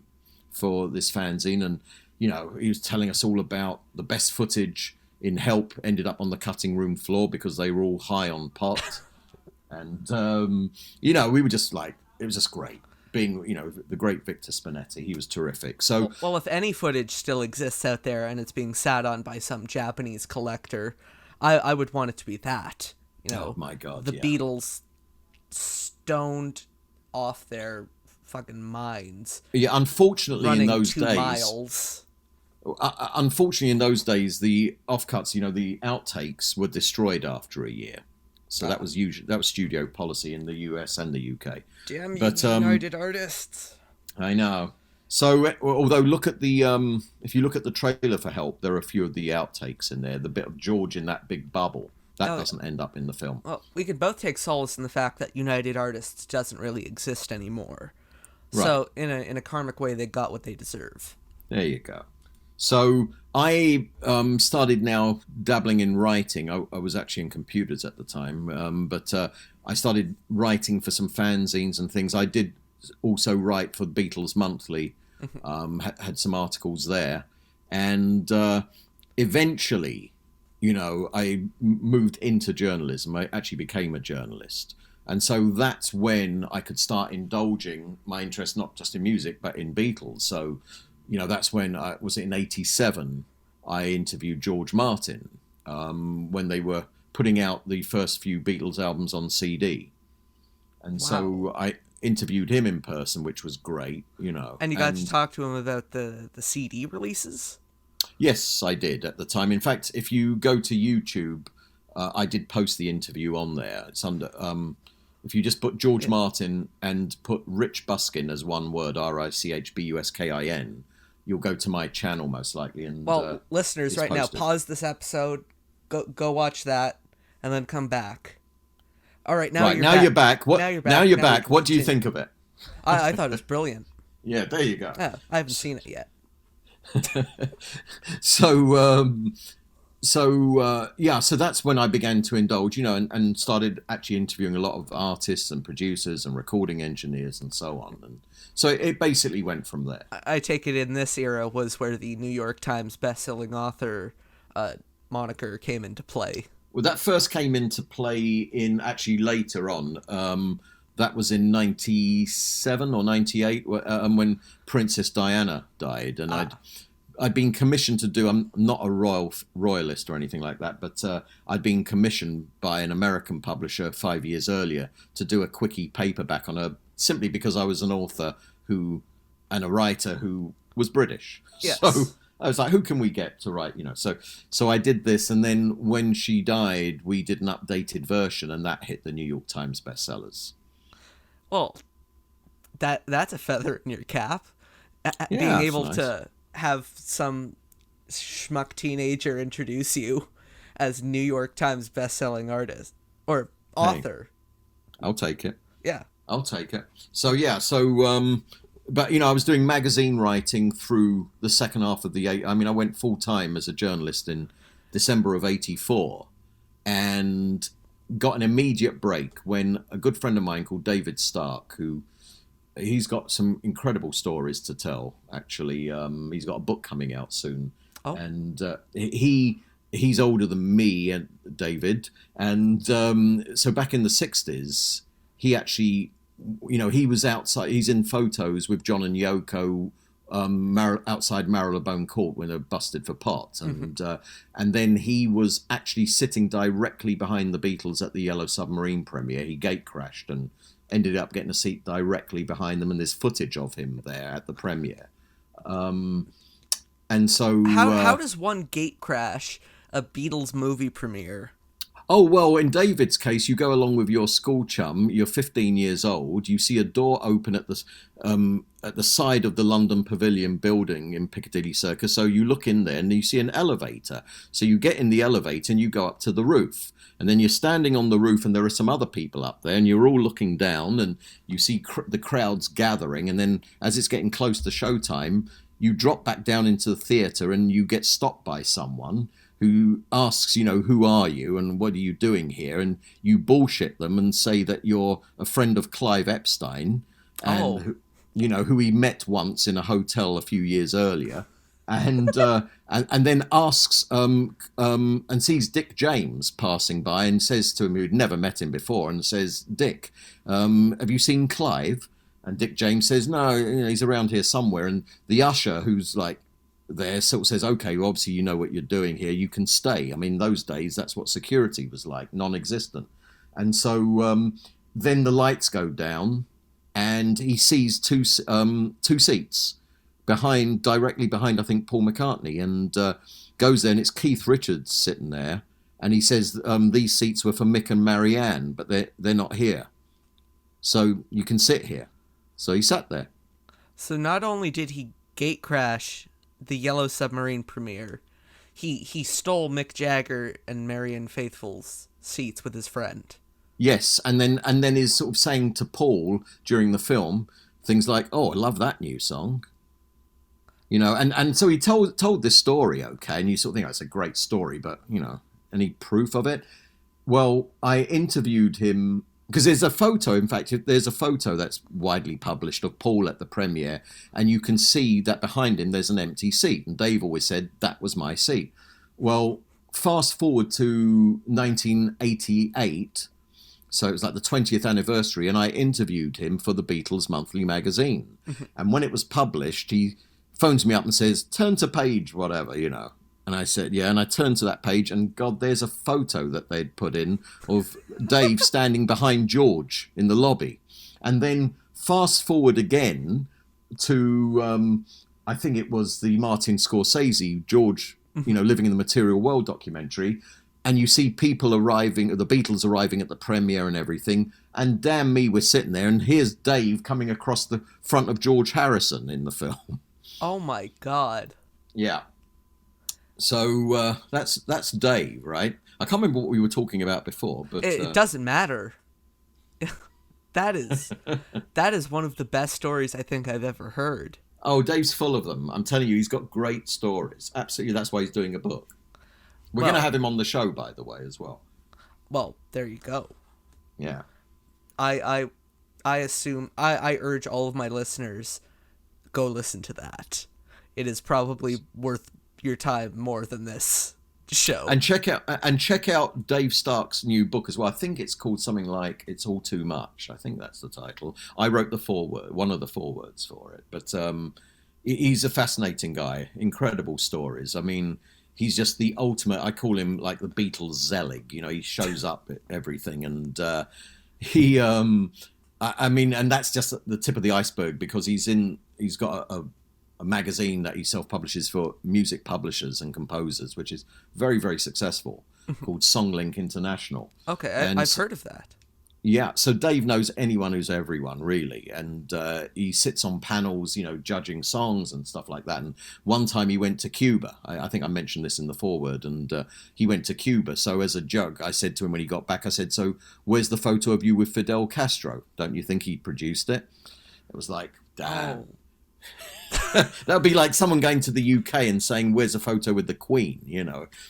for this fanzine. And, he was telling us all about the best footage in Help ended up on the cutting room floor because they were all high on pot. And, we were just like, it was just great. Being, the great Victor Spinetti. He was terrific. So, well, if any footage still exists out there and it's being sat on by some Japanese collector, I would want it to be that. Oh my God! The Beatles stoned off their fucking minds. Yeah, unfortunately, in those 2 days, miles. Unfortunately, in those days, the offcuts, the outtakes were destroyed after a year. So that was studio policy in the US and the UK. Damn you, United Artists! I know. So, although look at the if you look at the trailer for Help, there are a few of the outtakes in there. The bit of George in that big bubble that doesn't end up in the film. Well, we can both take solace in the fact that United Artists doesn't really exist anymore. Right. So, in a karmic way, they got what they deserve. There you go. So I started now dabbling in writing. I was actually in computers at the time, but I started writing for some fanzines and things. I did also write for Beatles Monthly, had some articles there. And eventually, I moved into journalism. I actually became a journalist. And so that's when I could start indulging my interest, not just in music, but in Beatles. So that's when was it in '87? I interviewed George Martin when they were putting out the first few Beatles albums on CD, and so I interviewed him in person, which was great, And you got to talk to him about the CD releases? Yes, I did at the time. In fact, if you go to YouTube, I did post the interview on there. It's under. If you just put George Martin and put Rich Buskin as one word, RichBuskin, you'll go to my channel most likely. And listeners, right now, pause this episode, go watch that, and then come back. All right, now you're back. What? Now you're back. What do you think of it? I thought it was brilliant. Yeah, there you go. I haven't seen it yet. So that's when I began to indulge, and started actually interviewing a lot of artists and producers and recording engineers and so on. And so it basically went from there. I take it in this era was where the New York Times bestselling author moniker came into play. Well, that first came into play in actually later on. That was in 97 or 98 when Princess Diana died. And I'd been commissioned to do, I'm not a royalist or anything like that, but I'd been commissioned by an American publisher 5 years earlier to do a quickie paperback on her, simply because I was an author and a writer who was British. Yes. So I was like, who can we get to write, So I did this, and then when she died, we did an updated version, and that hit the New York Times bestsellers. Well, that's a feather in your cap. Being able to have some schmuck teenager introduce you as New York Times bestselling artist or author. Hey, I'll take it. Yeah. I'll take it. But I was doing magazine writing through the second half of I went full time as a journalist in December of '84, and got an immediate break when a good friend of mine called David Stark, he's got some incredible stories to tell. Actually, he's got a book coming out soon, and he's older than me and David, and so back in the 60s, he actually, he was outside. He's in photos with John and Yoko. Outside Marylebone Court when they're busted for pot, and then he was actually sitting directly behind the Beatles at the Yellow Submarine premiere. He gate crashed and ended up getting a seat directly behind them, and there's footage of him there at the premiere. And so how does one gate crash a Beatles movie premiere? Oh, well, in David's case, you go along with your school chum, you're 15 years old, you see a door open at the side of the London Pavilion building in Piccadilly Circus, so you look in there and you see an elevator. So you get in the elevator and you go up to the roof. And then you're standing on the roof and there are some other people up there and you're all looking down and you see the crowds gathering. And then as it's getting close to showtime, you drop back down into the theatre and you get stopped by someone who asks, who are you and what are you doing here? And you bullshit them and say that you're a friend of Clive Epstein and, who he met once in a hotel a few years earlier. And and then asks and sees Dick James passing by and says to him, who'd never met him before, and says, Dick, have you seen Clive? And Dick James says, no, he's around here somewhere. And the usher, who's like, there sort of says, okay, well, obviously you know what you're doing here, you can stay. I mean, those days, that's what security was like, non-existent. And so then the lights go down and he sees two seats directly behind, I think, Paul McCartney, and goes there and it's Keith Richards sitting there. And he says, these seats were for Mick and Marianne, but they're not here. So you can sit here. So he sat there. So not only did he gate crash the Yellow Submarine premiere, he stole Mick Jagger and Marianne Faithfull's seats with his friend. Yes, and then is sort of saying to Paul during the film things like, "Oh, I love that new song," and so he told this story, okay, and you sort of think, oh, it's a great story, but any proof of it? Well, I interviewed him. Because there's a photo, in fact, there's a photo that's widely published of Paul at the premiere, and you can see that behind him there's an empty seat. And Dave always said, that was my seat. Well, fast forward to 1988, so it was like the 20th anniversary, and I interviewed him for the Beatles Monthly magazine. And when it was published, he phones me up and says, turn to page whatever, And I said, yeah, and I turned to that page, and God, there's a photo that they'd put in of Dave standing behind George in the lobby. And then fast forward again to, I think it was the Martin Scorsese, George, Living in the Material World documentary, and you see people arriving, the Beatles arriving at the premiere and everything, and damn me, we're sitting there, and here's Dave coming across the front of George Harrison in the film. Oh my God. Yeah. So that's Dave, right? I can't remember what we were talking about before, but it doesn't matter. that is one of the best stories I think I've ever heard. Oh, Dave's full of them. I'm telling you, he's got great stories. Absolutely, that's why he's doing a book. We're going to have him on the show, by the way, as well. Well, there you go. Yeah. I assume I urge all of my listeners, go listen to that. It is probably worth your time more than this show. And check out Dave Stark's new book as well. I think it's called something like It's All Too Much. I think that's the title. I wrote one of the forewords for it. But he's a fascinating guy. Incredible stories. I mean, he's just the ultimate. I call him like the Beatles Zelig. He shows up at everything, and I mean, and that's just the tip of the iceberg, because he's got a magazine that he self-publishes for music publishers and composers, which is very, very successful, called Songlink International. Okay, I've heard of that. Yeah, so Dave knows anyone who's everyone, really, and he sits on panels, judging songs and stuff like that. And one time he went to Cuba. I think I mentioned this in the foreword, and he went to Cuba. So as a joke, I said to him when he got back, I said, so where's the photo of you with Fidel Castro? Don't you think he produced it? It was like, damn. Oh. That would be like someone going to the UK and saying, where's a photo with the Queen?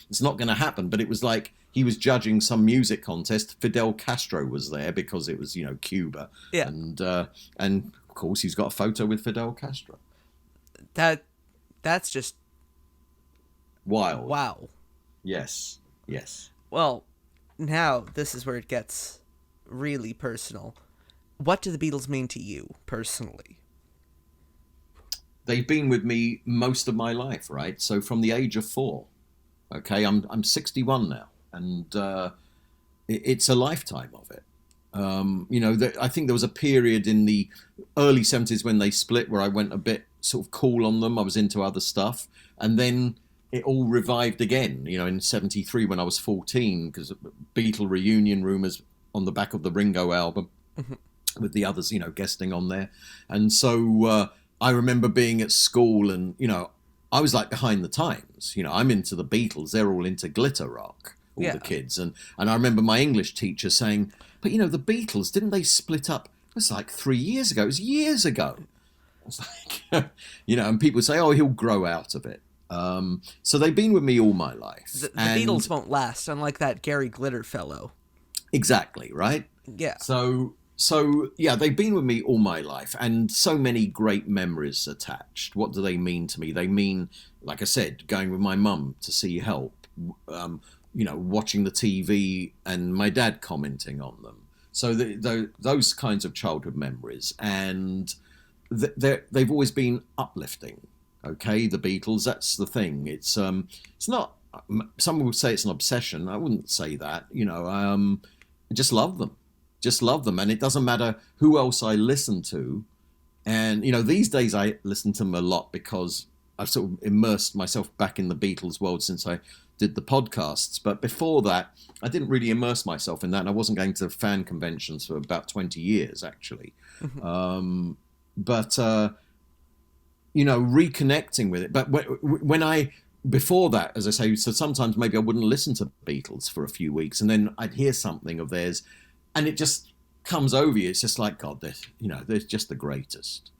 It's not going to happen. But it was like, he was judging some music contest. Fidel Castro was there because it was, Cuba. Yeah. And of course he's got a photo with Fidel Castro. That's just wild. Wow. Yes. Well, now this is where it gets really personal. What do the Beatles mean to you personally? They've been with me most of my life, right? So from the age of 4, okay, I'm 61 now, and it's a lifetime of it. I think there was a period in the early 70s when they split where I went a bit sort of cool on them. I was into other stuff, and then it all revived again, in 73 when I was 14, because Beatle reunion rumours on the back of the Ringo album with the others, guesting on there. And so I remember being at school and, I was like behind the times. I'm into the Beatles. They're all into glitter rock, all the kids. And I remember my English teacher saying, but, the Beatles, didn't they split up? It was like 3 years ago. It was years ago. I was like, and people say, oh, he'll grow out of it. So they've been with me all my life. The Beatles won't last, unlike that Gary Glitter fellow. Exactly, right? Yeah. So yeah, they've been with me all my life, and so many great memories attached. What do they mean to me? They mean, like I said, going with my mum to see Help, watching the TV and my dad commenting on them. So those kinds of childhood memories, and they've always been uplifting. Okay, the Beatles, that's the thing. It's not. Some would say it's an obsession. I wouldn't say that. I just love them. Just love them, and it doesn't matter who else I listen to. And these days I listen to them a lot because I've sort of immersed myself back in the Beatles world since I did the podcasts. But before that, I didn't really immerse myself in that, and I wasn't going to fan conventions for about 20 years actually. Reconnecting with it. But before that, as I say, so sometimes maybe I wouldn't listen to Beatles for a few weeks, and then I'd hear something of theirs, and it just comes over you. It's just like, God, they're just the greatest.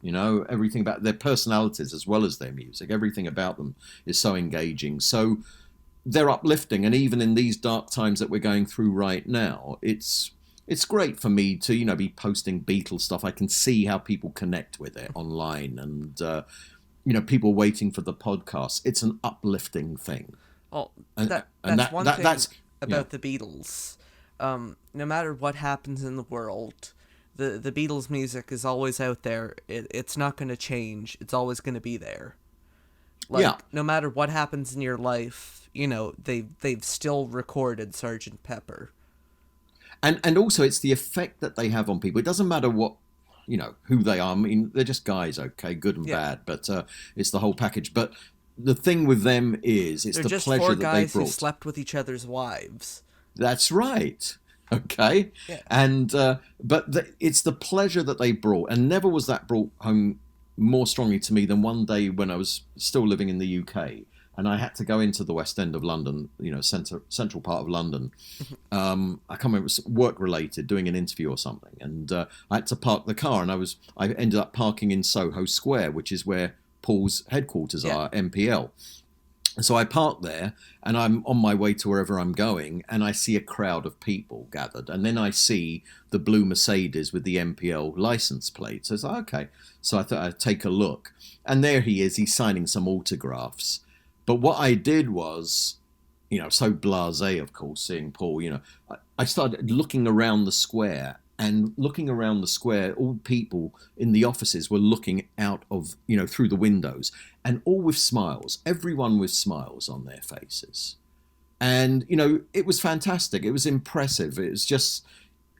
Everything about their personalities as well as their music, everything about them is so engaging. So they're uplifting, and even in these dark times that we're going through right now, it's great for me to, be posting Beatles stuff. I can see how people connect with it online, and people waiting for the podcast. It's an uplifting thing. Well, that's one thing about the Beatles. No matter what happens in the world, the Beatles music is always out there. It's not going to change. It's always going to be there. No matter what happens in your life, they've still recorded Sgt. Pepper. And also it's the effect that they have on people. It doesn't matter what, who they are. I mean, they're just guys, okay, good and bad, but it's the whole package. But the thing with them is it's they're the just pleasure four that they guys brought. who slept with each other's wives. That's right. Okay. Yeah. And it's the pleasure that they brought, and never was that brought home more strongly to me than one day when I was still living in the UK. And I had to go into the West End of London, central part of London. I can't remember, it was work-related, doing an interview or something. And I had to park the car, and I ended up parking in Soho Square, which is where Paul's headquarters are, MPL. So I parked there, and I'm on my way to wherever I'm going, and I see a crowd of people gathered. And then I see the blue Mercedes with the MPL license plate. So it's like, okay. So I thought I'd take a look. And there he is, he's signing some autographs. But what I did was, so blasé, of course, seeing Paul, I started looking around the square, and looking around the square, all people in the offices were looking out of, through the windows, and all with smiles, everyone with smiles on their faces. And, it was fantastic. It was impressive. It was just,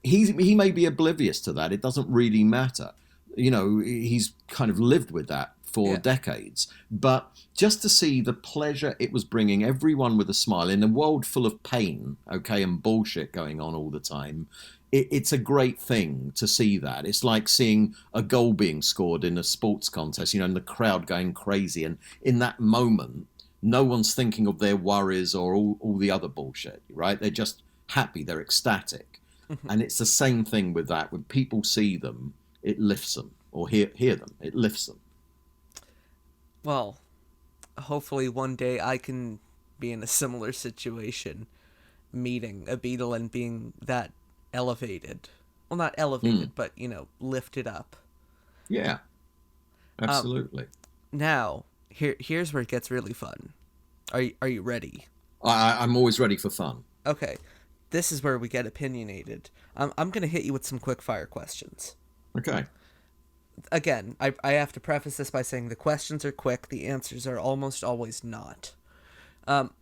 he may be oblivious to that. It doesn't really matter. He's kind of lived with that for decades. But just to see the pleasure it was bringing everyone with a smile in a world full of pain, okay, and bullshit going on all the time, it's a great thing to see that. It's like seeing a goal being scored in a sports contest, and the crowd going crazy. And in that moment, no one's thinking of their worries or all the other bullshit, right? They're just happy. They're ecstatic. And it's the same thing with that. When people see them, it lifts them, or hear them, it lifts them. Well, hopefully one day I can be in a similar situation. meeting a Beatle and being that elevated. Well, not elevated, but, lifted up. Yeah, absolutely. Now, here's where it gets really fun. Are you ready? I'm always ready for fun. Okay, this is where we get opinionated. I'm going to hit you with some quick fire questions. Okay. Again, I have to preface this by saying the questions are quick, the answers are almost always not.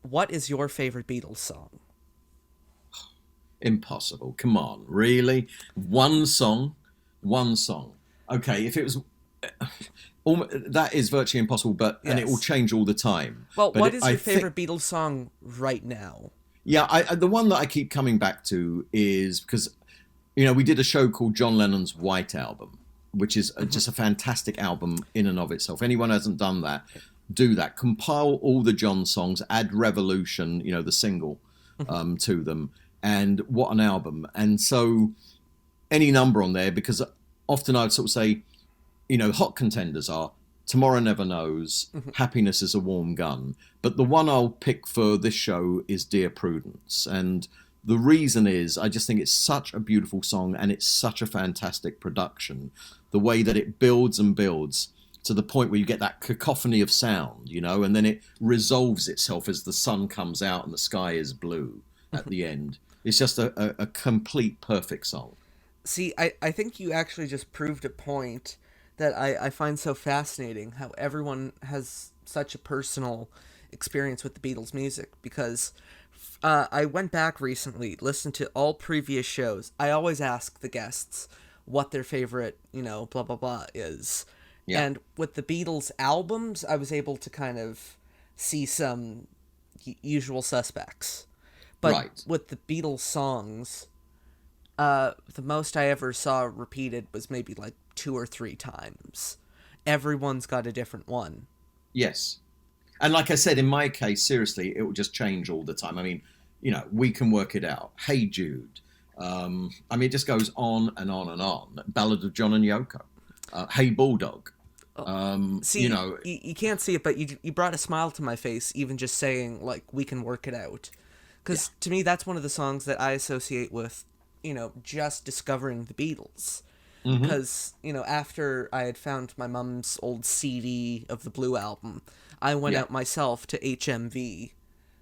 What is your favorite Beatles song? Impossible. Come on, really? One song? Okay, if it was... that is virtually impossible, but Yes. and it will change all the time. Well, but what is your favorite Beatles song right now? Yeah, the one that I keep coming back to is because, we did a show called John Lennon's White Album, which is just a fantastic album in and of itself. Anyone who hasn't done that, do that. Compile all the John songs, add Revolution, the single, to them. And what an album. And so any number on there, because often I'd sort of say, hot contenders are Tomorrow Never Knows, Happiness is a Warm Gun. But the one I'll pick for this show is Dear Prudence. And the reason is I just think it's such a beautiful song and it's such a fantastic production. The way that it builds and builds to the point where you get that cacophony of sound, and then it resolves itself as the sun comes out and the sky is blue at the end. It's just a complete perfect song. See, I think you actually just proved a point that I find so fascinating, how everyone has such a personal experience with the Beatles music, because I went back recently, listened to all previous shows. I always ask the guests what their favorite, blah, blah, blah is. Yeah. And with the Beatles albums, I was able to kind of see some usual suspects. But with the Beatles songs, the most I ever saw repeated was maybe like 2 or 3 times. Everyone's got a different one. Yes. And like I said, in my case, seriously, it will just change all the time. I mean, we can work it out. Hey Jude. It just goes on and on and on. Ballad of John and Yoko. Hey Bulldog. See, you can't see it, but you brought a smile to my face, even just saying, like, we can work it out. Because to me, that's one of the songs that I associate with, just discovering the Beatles. Because, after I had found my mum's old CD of the Blue Album, I went out myself to HMV,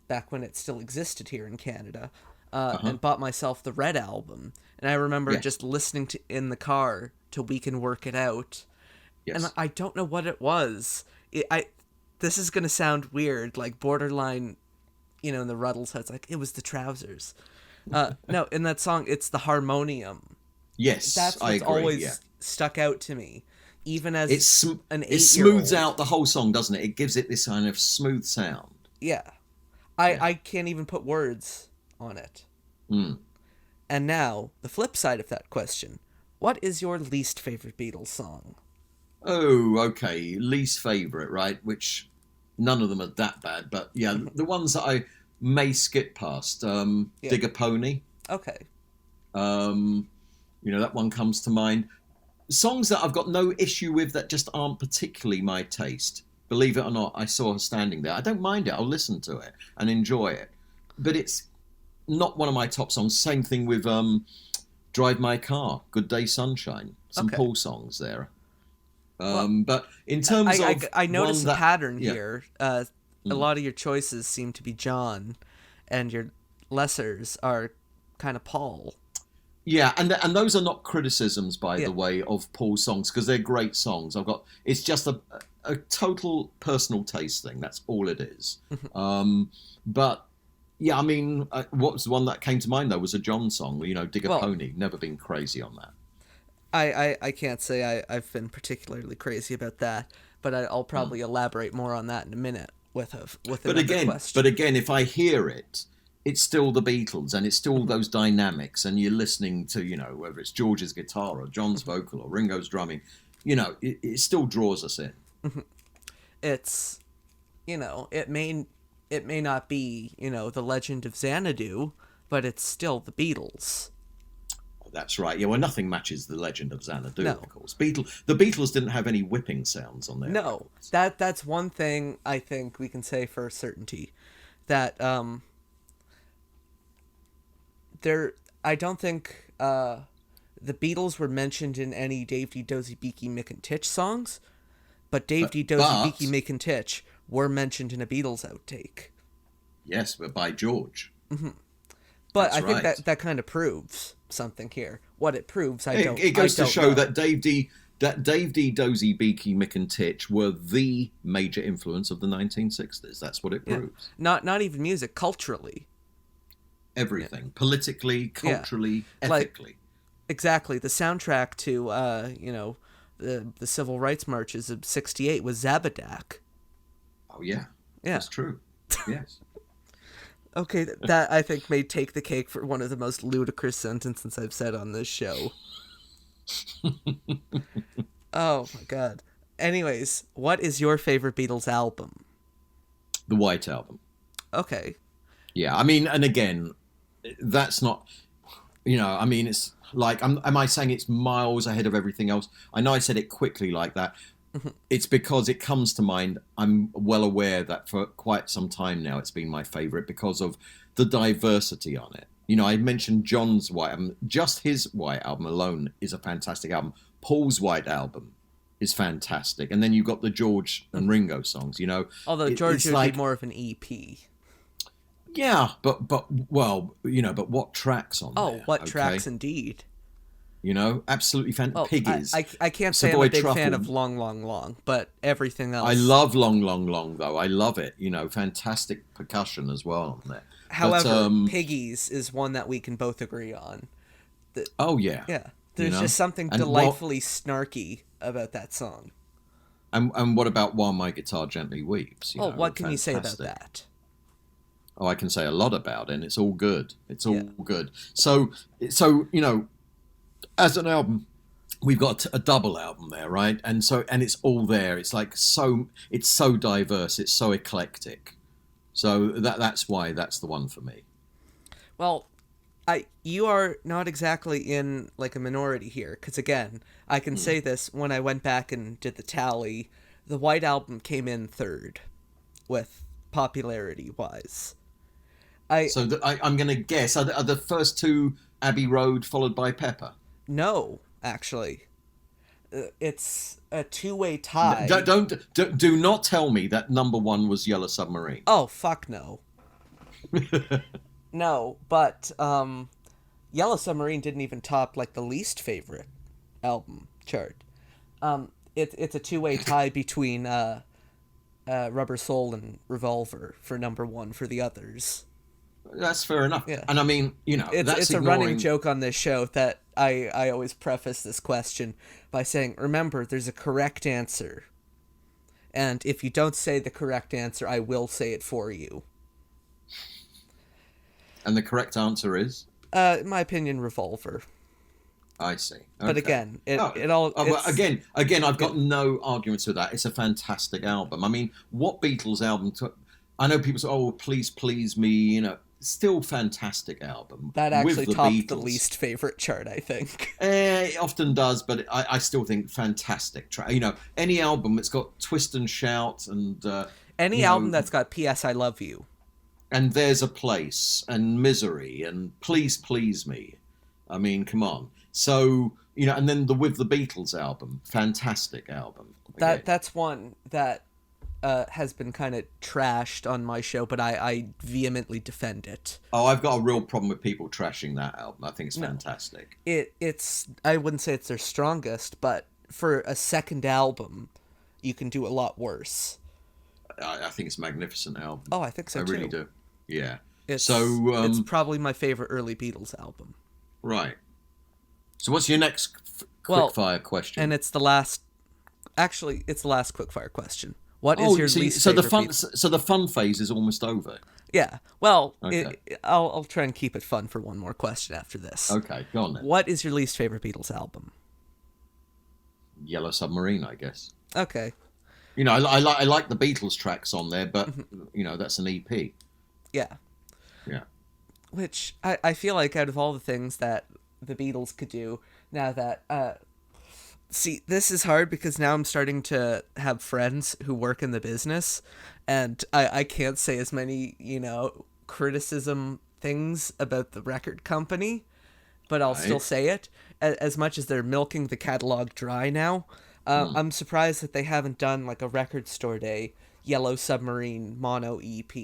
back when it still existed here in Canada, and bought myself the Red Album. And I remember just listening to in the car to We Can Work It Out. Yes. And I don't know what it was. This is going to sound weird, like borderline, in the Ruddles' heads, like, it was the trousers. No, in that song, it's the harmonium. Yes, that's what's I agree, always stuck out to me, even as an 8-year-old. It smooths out the whole song, doesn't it? It gives it this kind of smooth sound. Yeah. I can't even put words on it. And now, the flip side of that question. What is your least favorite Beatles song? Oh, okay. Least favorite, right? Which none of them are that bad, but yeah, the ones that I may skip past. Dig a Pony. Okay. That one comes to mind. Songs that I've got no issue with that just aren't particularly my taste. Believe it or not, I saw her standing there. I don't mind it. I'll listen to it and enjoy it. But it's not one of my top songs. Same thing with Drive My Car, Good Day Sunshine. Some Paul songs there. But in terms of... I noticed a pattern here. A lot of your choices seem to be John, and your lessers are kind of Paul. Yeah, and those are not criticisms, by the way, of Paul's songs, because they're great songs. It's just a total personal taste thing. That's all it is. But yeah, I mean, what was the one that came to mind though was a John song. Dig a Pony. Never been crazy on that. I can't say I've been particularly crazy about that, but I'll probably elaborate more on that in a minute with another question. But again, if I hear it, it's still the Beatles, and it's still those dynamics, and you're listening to, whether it's George's guitar or John's vocal or Ringo's drumming, it still draws us in. It's, it may not be, the Legend of Xanadu, but it's still the Beatles. That's right. Yeah, well, nothing matches the Legend of Xanadu, of course. The Beatles didn't have any whipping sounds on there. No, that's one thing I think we can say for certainty, that I don't think the Beatles were mentioned in any Dave Dee, Dozy, Beaky, Mick and Tich songs, but Dave Dee, Dozy, Beaky, Mick and Tich were mentioned in a Beatles outtake. Yes, but by George. Mm-hmm. But That's I think right. that kind of proves something here. What it proves, I don't. It goes I to don't show know. that Dave Dee, Dozy, Beaky, Mick and Tich were the major influence of the 1960s. That's what it proves. Not even music, culturally. Everything, politically, culturally, ethically. Exactly. The soundtrack to the civil rights marches of '68 was Zabadak. Oh yeah, Yeah, that's true. Yes. Okay, that I think may take the cake for one of the most ludicrous sentences I've said on this show. Oh my god. Anyways, what is your favorite Beatles album? The White Album. Okay. Yeah, I mean, and again, that's not, I mean, it's like, am I saying it's miles ahead of everything else? I know I said it quickly like that. It's because it comes to mind. I'm well aware that for quite some time now it's been my favourite because of the diversity on it. I mentioned John's White Album. Just his White Album alone is a fantastic album. Paul's White Album is fantastic. And then you've got the George and Ringo songs, Although George would be more of an EP. Yeah, but what tracks on there? Oh, what tracks indeed. Absolutely fantastic. Piggies. I can't say I'm a big fan of Long, Long, Long, but everything else. I love Long, Long, Long, though. I love it. Fantastic percussion as well on there. However, Piggies is one that we can both agree on. Oh, yeah. Yeah. There's just something delightfully snarky about that song. And what about While My Guitar Gently Weeps? What can you say about that? Oh, I can say a lot about it, and it's all good. It's all good. So as an album, we've got a double album there, right? And it's all there. It's like it's so diverse. It's so eclectic. So that's why that's the one for me. Well, you are not exactly in like a minority here, because again, I can say this when I went back and did the tally, the White Album came in third, with popularity wise. I'm going to guess are the first two Abbey Road followed by Pepper? No, actually, it's a two-way tie. Do not tell me that number one was Yellow Submarine. Oh fuck no. No, but Yellow Submarine didn't even top like the least favorite album chart. It's a two-way tie between Rubber Soul and Revolver for number one for the others. That's fair enough. Yeah. And I mean, it's a running joke on this show that I always preface this question by saying, remember, there's a correct answer. And if you don't say the correct answer, I will say it for you. And the correct answer is? In my opinion, Revolver. I see. Okay. But again, again, I've got no arguments with that. It's a fantastic album. I mean, what Beatles album? I know people say, "Oh, please, please me," Still fantastic album. That actually topped Beatles. The least favorite chart, I think. It often does, but I still think fantastic track. Any album that's got Twist and Shout and any album that's got P.S. I Love You. And There's a Place and Misery and Please Please Me. I mean, come on. So, and then the With the Beatles album, fantastic album. That's one that has been kind of trashed on my show, but I vehemently defend it. Oh, I've got a real problem with people trashing that album. I think it's fantastic. It's I wouldn't say it's their strongest, but for a second album, you can do a lot worse. I think it's a magnificent album. Oh, I think so too. I really do. Yeah. It's probably my favorite early Beatles album. Right. So what's your next quickfire question? And it's the last. Actually, it's the last quickfire question. What is your least favorite Beatles? So the fun phase is almost over. Yeah. Well, okay. I'll try and keep it fun for one more question after this. Okay, go on then. What is your least favorite Beatles album? Yellow Submarine, I guess. Okay. I like the Beatles tracks on there, but that's an EP. Yeah. Yeah. Which I feel like out of all the things that the Beatles could do, now that see, this is hard because now I'm starting to have friends who work in the business, and I can't say as many, criticism things about the record company, but I'll still say it. As much as they're milking the catalog dry now, I'm surprised that they haven't done like a Record Store Day Yellow Submarine mono EP.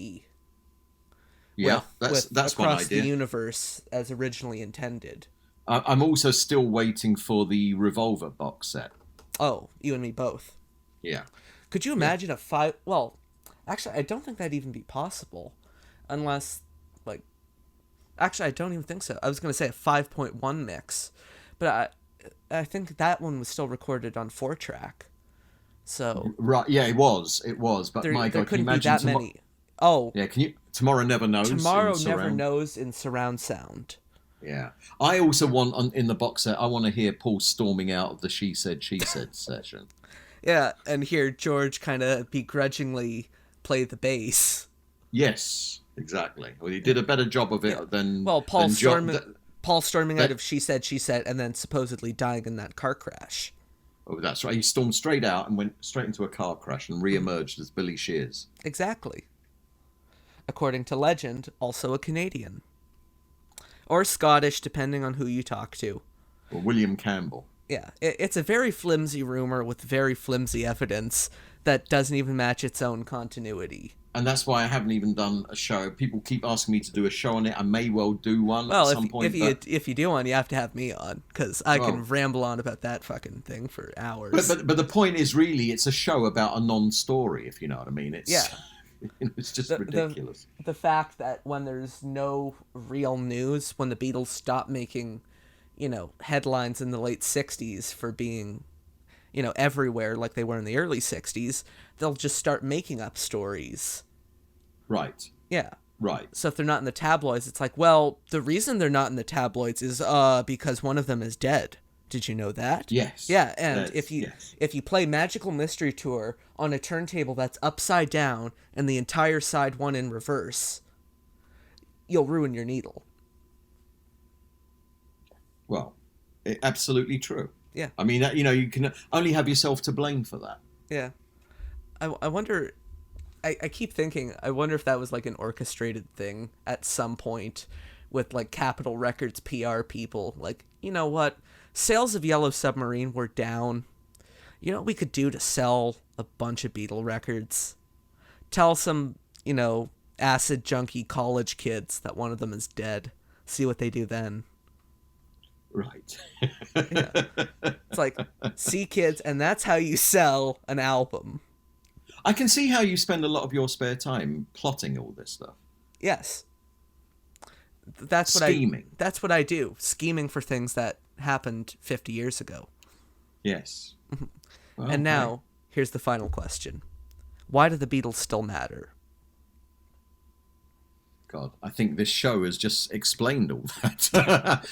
Yeah, that's one across idea. the universe as originally intended. I'm also still waiting for the Revolver box set. Oh, you and me both. Yeah. Could you imagine a 5... Well, actually, I don't think that'd even be possible. Unless, like... Actually, I don't even think so. I was going to say a 5.1 mix. But I think that one was still recorded on 4-track. So... Right, yeah, it was. But my God, can you imagine... There couldn't be that many. Oh. Yeah, can you... Tomorrow Never Knows. Tomorrow Never Knows in surround sound. Yeah. I also want, in the box set, I want to hear Paul storming out of the She Said session. Yeah, and hear George kind of begrudgingly play the bass. Yes, exactly. Well, he did a better job of it than... Well, Paul storming out of She Said, and then supposedly dying in that car crash. Oh, that's right. He stormed straight out and went straight into a car crash and re-emerged as Billy Shears. Exactly. According to legend, also a Canadian. Or Scottish, depending on who you talk to. Or William Campbell. Yeah, it's a very flimsy rumor with very flimsy evidence that doesn't even match its own continuity. And that's why I haven't even done a show. People keep asking me to do a show on it. I may well do one at some point. If you do one, you have to have me on, because I can ramble on about that fucking thing for hours. But the point is, really, it's a show about a non-story, if you know what I mean. It's just ridiculous. The fact that when there's no real news, when the Beatles stop making, headlines in the late 60s for being, everywhere like they were in the early 60s, they'll just start making up stories. Right. Yeah. Right. So if they're not in the tabloids, it's like, well, the reason they're not in the tabloids is because one of them is dead. Did you know that? Yes. Yeah, and if you play Magical Mystery Tour on a turntable that's upside down and the entire side one in reverse, you'll ruin your needle. Well, absolutely true. Yeah. I mean, you can only have yourself to blame for that. Yeah. I wonder... I keep thinking, I wonder if that was like an orchestrated thing at some point with like Capitol Records PR people. Like, you know what? Sales of Yellow Submarine were down. You know what we could do to sell a bunch of Beatle records? Tell some, acid junkie college kids that one of them is dead. See what they do then. Right. Yeah. It's like, see kids, and that's how you sell an album. I can see how you spend a lot of your spare time plotting all this stuff. Yes. That's Scheming. That's what I do. Scheming for things that happened 50 years ago. Yes. Well, and now, here's the final question. Why do the Beatles still matter? God, I think this show has just explained all that.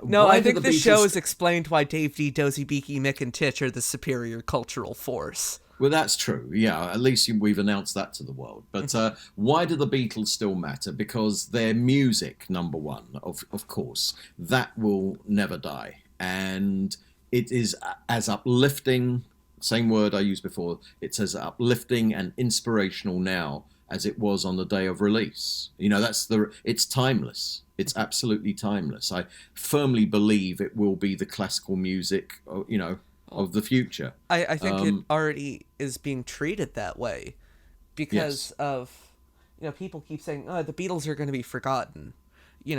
No, I think this show has explained why Dave Dee, Dozy, Beaky, Mick, and Tich are the superior cultural force. Well, that's true. Yeah, at least we've announced that to the world. But why do the Beatles still matter? Because their music, number one, of course, that will never die. And it is as uplifting, same word I used before, it's as uplifting and inspirational now as it was on the day of release. It's timeless. It's absolutely timeless. I firmly believe it will be the classical music, of the future. I think it already is being treated that way because of, people keep saying, the Beatles are going to be forgotten,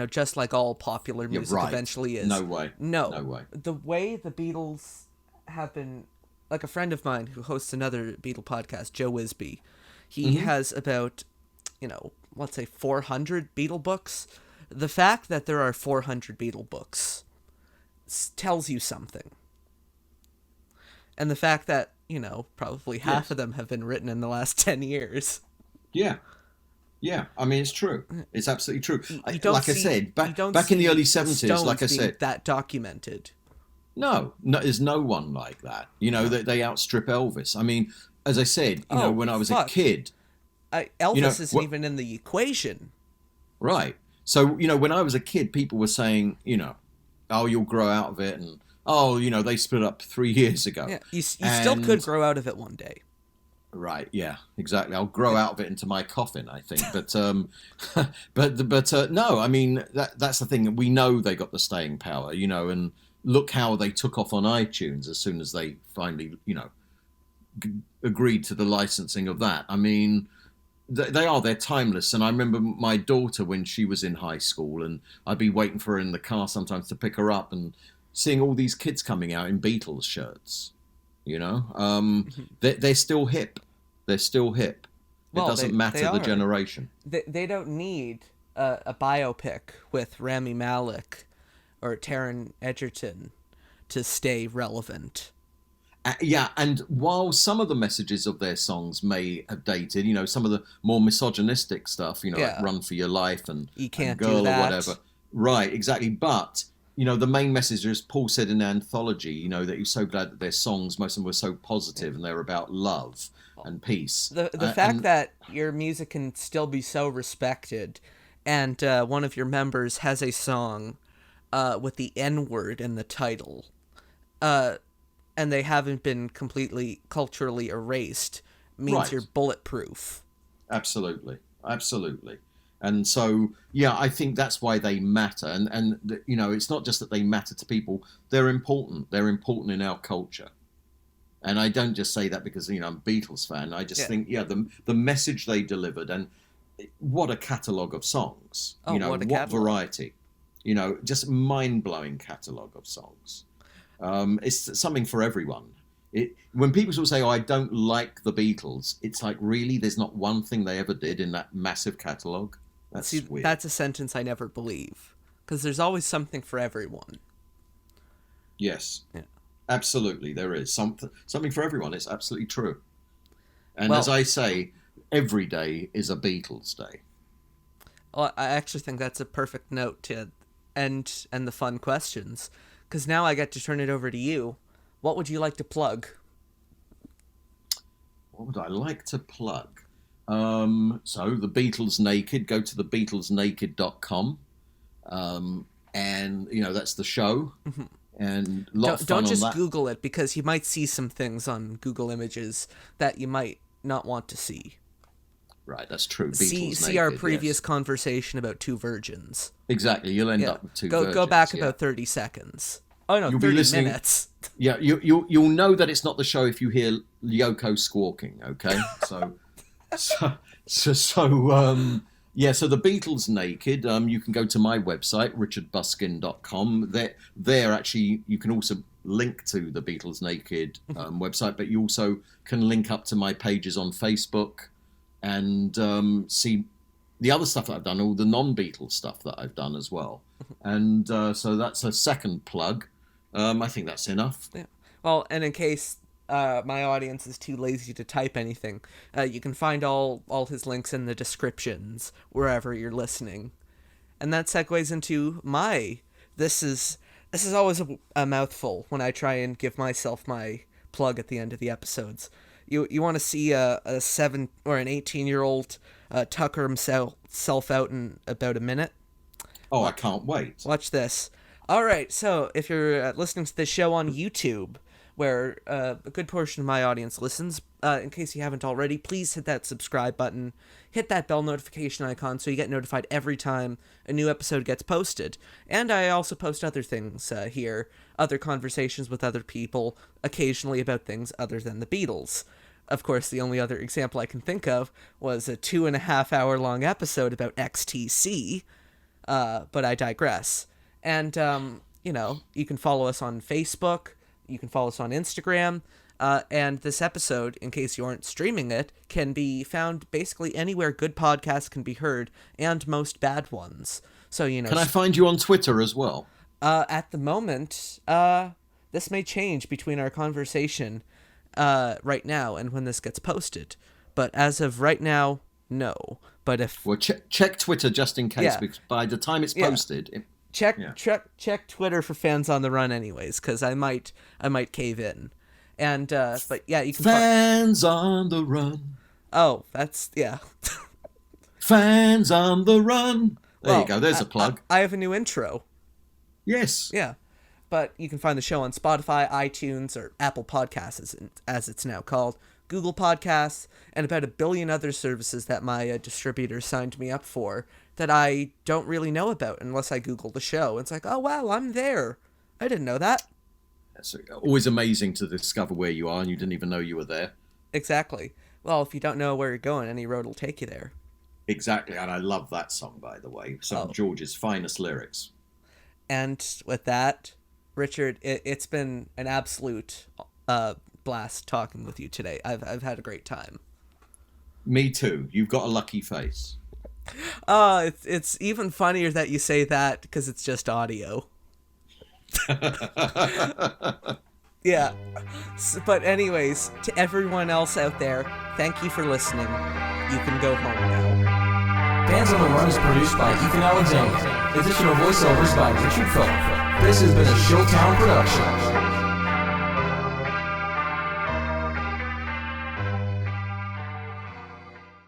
just like all popular music eventually is. No way. No way. The way the Beatles have been, like a friend of mine who hosts another Beatle podcast, Joe Wisby, he has about, let's say 400 Beatle books. The fact that there are 400 Beatle books tells you something. And the fact that, probably half of them have been written in the last 10 years. Yeah. Yeah. I mean, it's true. It's absolutely true. Back in the early 70s, like I said. That documented. No, there's no one like that. They outstrip Elvis. I mean, as I said, when I was a kid. Elvis isn't even in the equation. Right. So, when I was a kid, people were saying, you'll grow out of it and... they split up 3 years ago. Yeah, you still could grow out of it one day. Right. Yeah. Exactly. I'll grow out of it into my coffin, I think. But no. I mean, that's the thing. We know they got the staying power, and look how they took off on iTunes as soon as they finally, agreed to the licensing of that. I mean, they're timeless. And I remember my daughter when she was in high school, and I'd be waiting for her in the car sometimes to pick her up, and seeing all these kids coming out in Beatles shirts. They're still hip. They're still hip. Well, it doesn't matter the generation. They don't need a biopic with Rami Malek or Taron Egerton to stay relevant. Yeah, and while some of the messages of their songs may have dated, some of the more misogynistic stuff, like Run for Your Life and You Can't and Girl Do That. or whatever. Right, exactly. But, the main message, as Paul said in Anthology, that he's so glad that their songs, most of them were so positive and they're about love and peace. The fact that your music can still be so respected, and one of your members has a song with the N-word in the title, and they haven't been completely culturally erased, means Right. you're bulletproof. Absolutely. And so, I think that's why they matter. And it's not just that they matter to people. They're important. They're important in our culture. And I don't just say that because, I'm a Beatles fan. I just think, the message they delivered, and what a catalogue of songs. What variety. Just mind-blowing catalogue of songs. It's something for everyone. When people sort of say, I don't like the Beatles, it's like, really? There's not one thing they ever did in that massive catalogue? That's weird. That's a sentence I never believe, because there's always something for everyone. Yes. Yeah. Absolutely, there is. Something for everyone. It's absolutely true. And as I say, every day is a Beatles day. Well, I actually think that's a perfect note to end the fun questions, because now I get to turn it over to you. What would you like to plug? What would I like to plug? So the Beatles Naked, go to thebeatlesnaked.com. And, that's the show. Mm-hmm. And a lot of fun don't just on that. Google it, because you might see some things on Google Images that you might not want to see. Right, that's true. See our previous conversation about two virgins. Exactly, you'll end up with two virgins. Go back about 30 seconds. Oh no, You'll 30 minutes. Yeah, you'll know that it's not the show if you hear Yoko squawking. Okay, so the Beatles Naked. You can go to my website richardbuskin.com. There actually you can also link to the Beatles Naked website, but you also can link up to my pages on Facebook and see the other stuff that I've done, all the non-Beatles stuff that I've done as well. And so that's a second plug. I think that's enough. Yeah. Well, and in case my audience is too lazy to type anything, you can find all his links in the descriptions wherever you're listening. And that segues into this is always a mouthful when I try and give myself my plug at the end of the episodes. You want to see a 7 or an 18-year-old tucker himself out in about a minute? Oh, I can't wait. Watch this. All right, so if you're listening to this show on YouTube, where a good portion of my audience listens, in case you haven't already, please hit that subscribe button, hit that bell notification icon so you get notified every time a new episode gets posted. And I also post other things here, other conversations with other people, occasionally about things other than the Beatles. Of course, the only other example I can think of was a 2.5-hour-long episode about XTC, but I digress. And, you can follow us on Facebook, you can follow us on Instagram, and this episode, in case you aren't streaming it, can be found basically anywhere good podcasts can be heard, and most bad ones. So, Can I find you on Twitter as well? At the moment, this may change between our conversation right now and when this gets posted. But as of right now, no. But if... Well, check Twitter just in case, because by the time it's posted... Check Twitter for Fans on the Run anyways, because I might cave in. And, but yeah, you can... Fans on the Run. Oh, that's... Yeah. Fans on the Run. There you go, there's a plug. I have a new intro. Yes. Yeah. But you can find the show on Spotify, iTunes, or Apple Podcasts, as it's now called. Google Podcasts, and about a billion other services that my distributor signed me up for that I don't really know about unless I Google the show. It's like, oh, wow, I'm there. I didn't know that. It's always amazing to discover where you are and you didn't even know you were there. Exactly. Well, if you don't know where you're going, any road will take you there. Exactly, and I love that song, by the way. Some of George's finest lyrics. And with that, Richard, it's been an absolute blast talking with you today. I've had a great time. Me too. You've got a lucky face. It's even funnier that you say that because it's just audio. Yeah. But anyways, to everyone else out there, thank you for listening. You can go home now. Bands on the Run is produced by Ethan Alexanian. Additional voiceovers by Richard Phillip. This has been a Showtown production.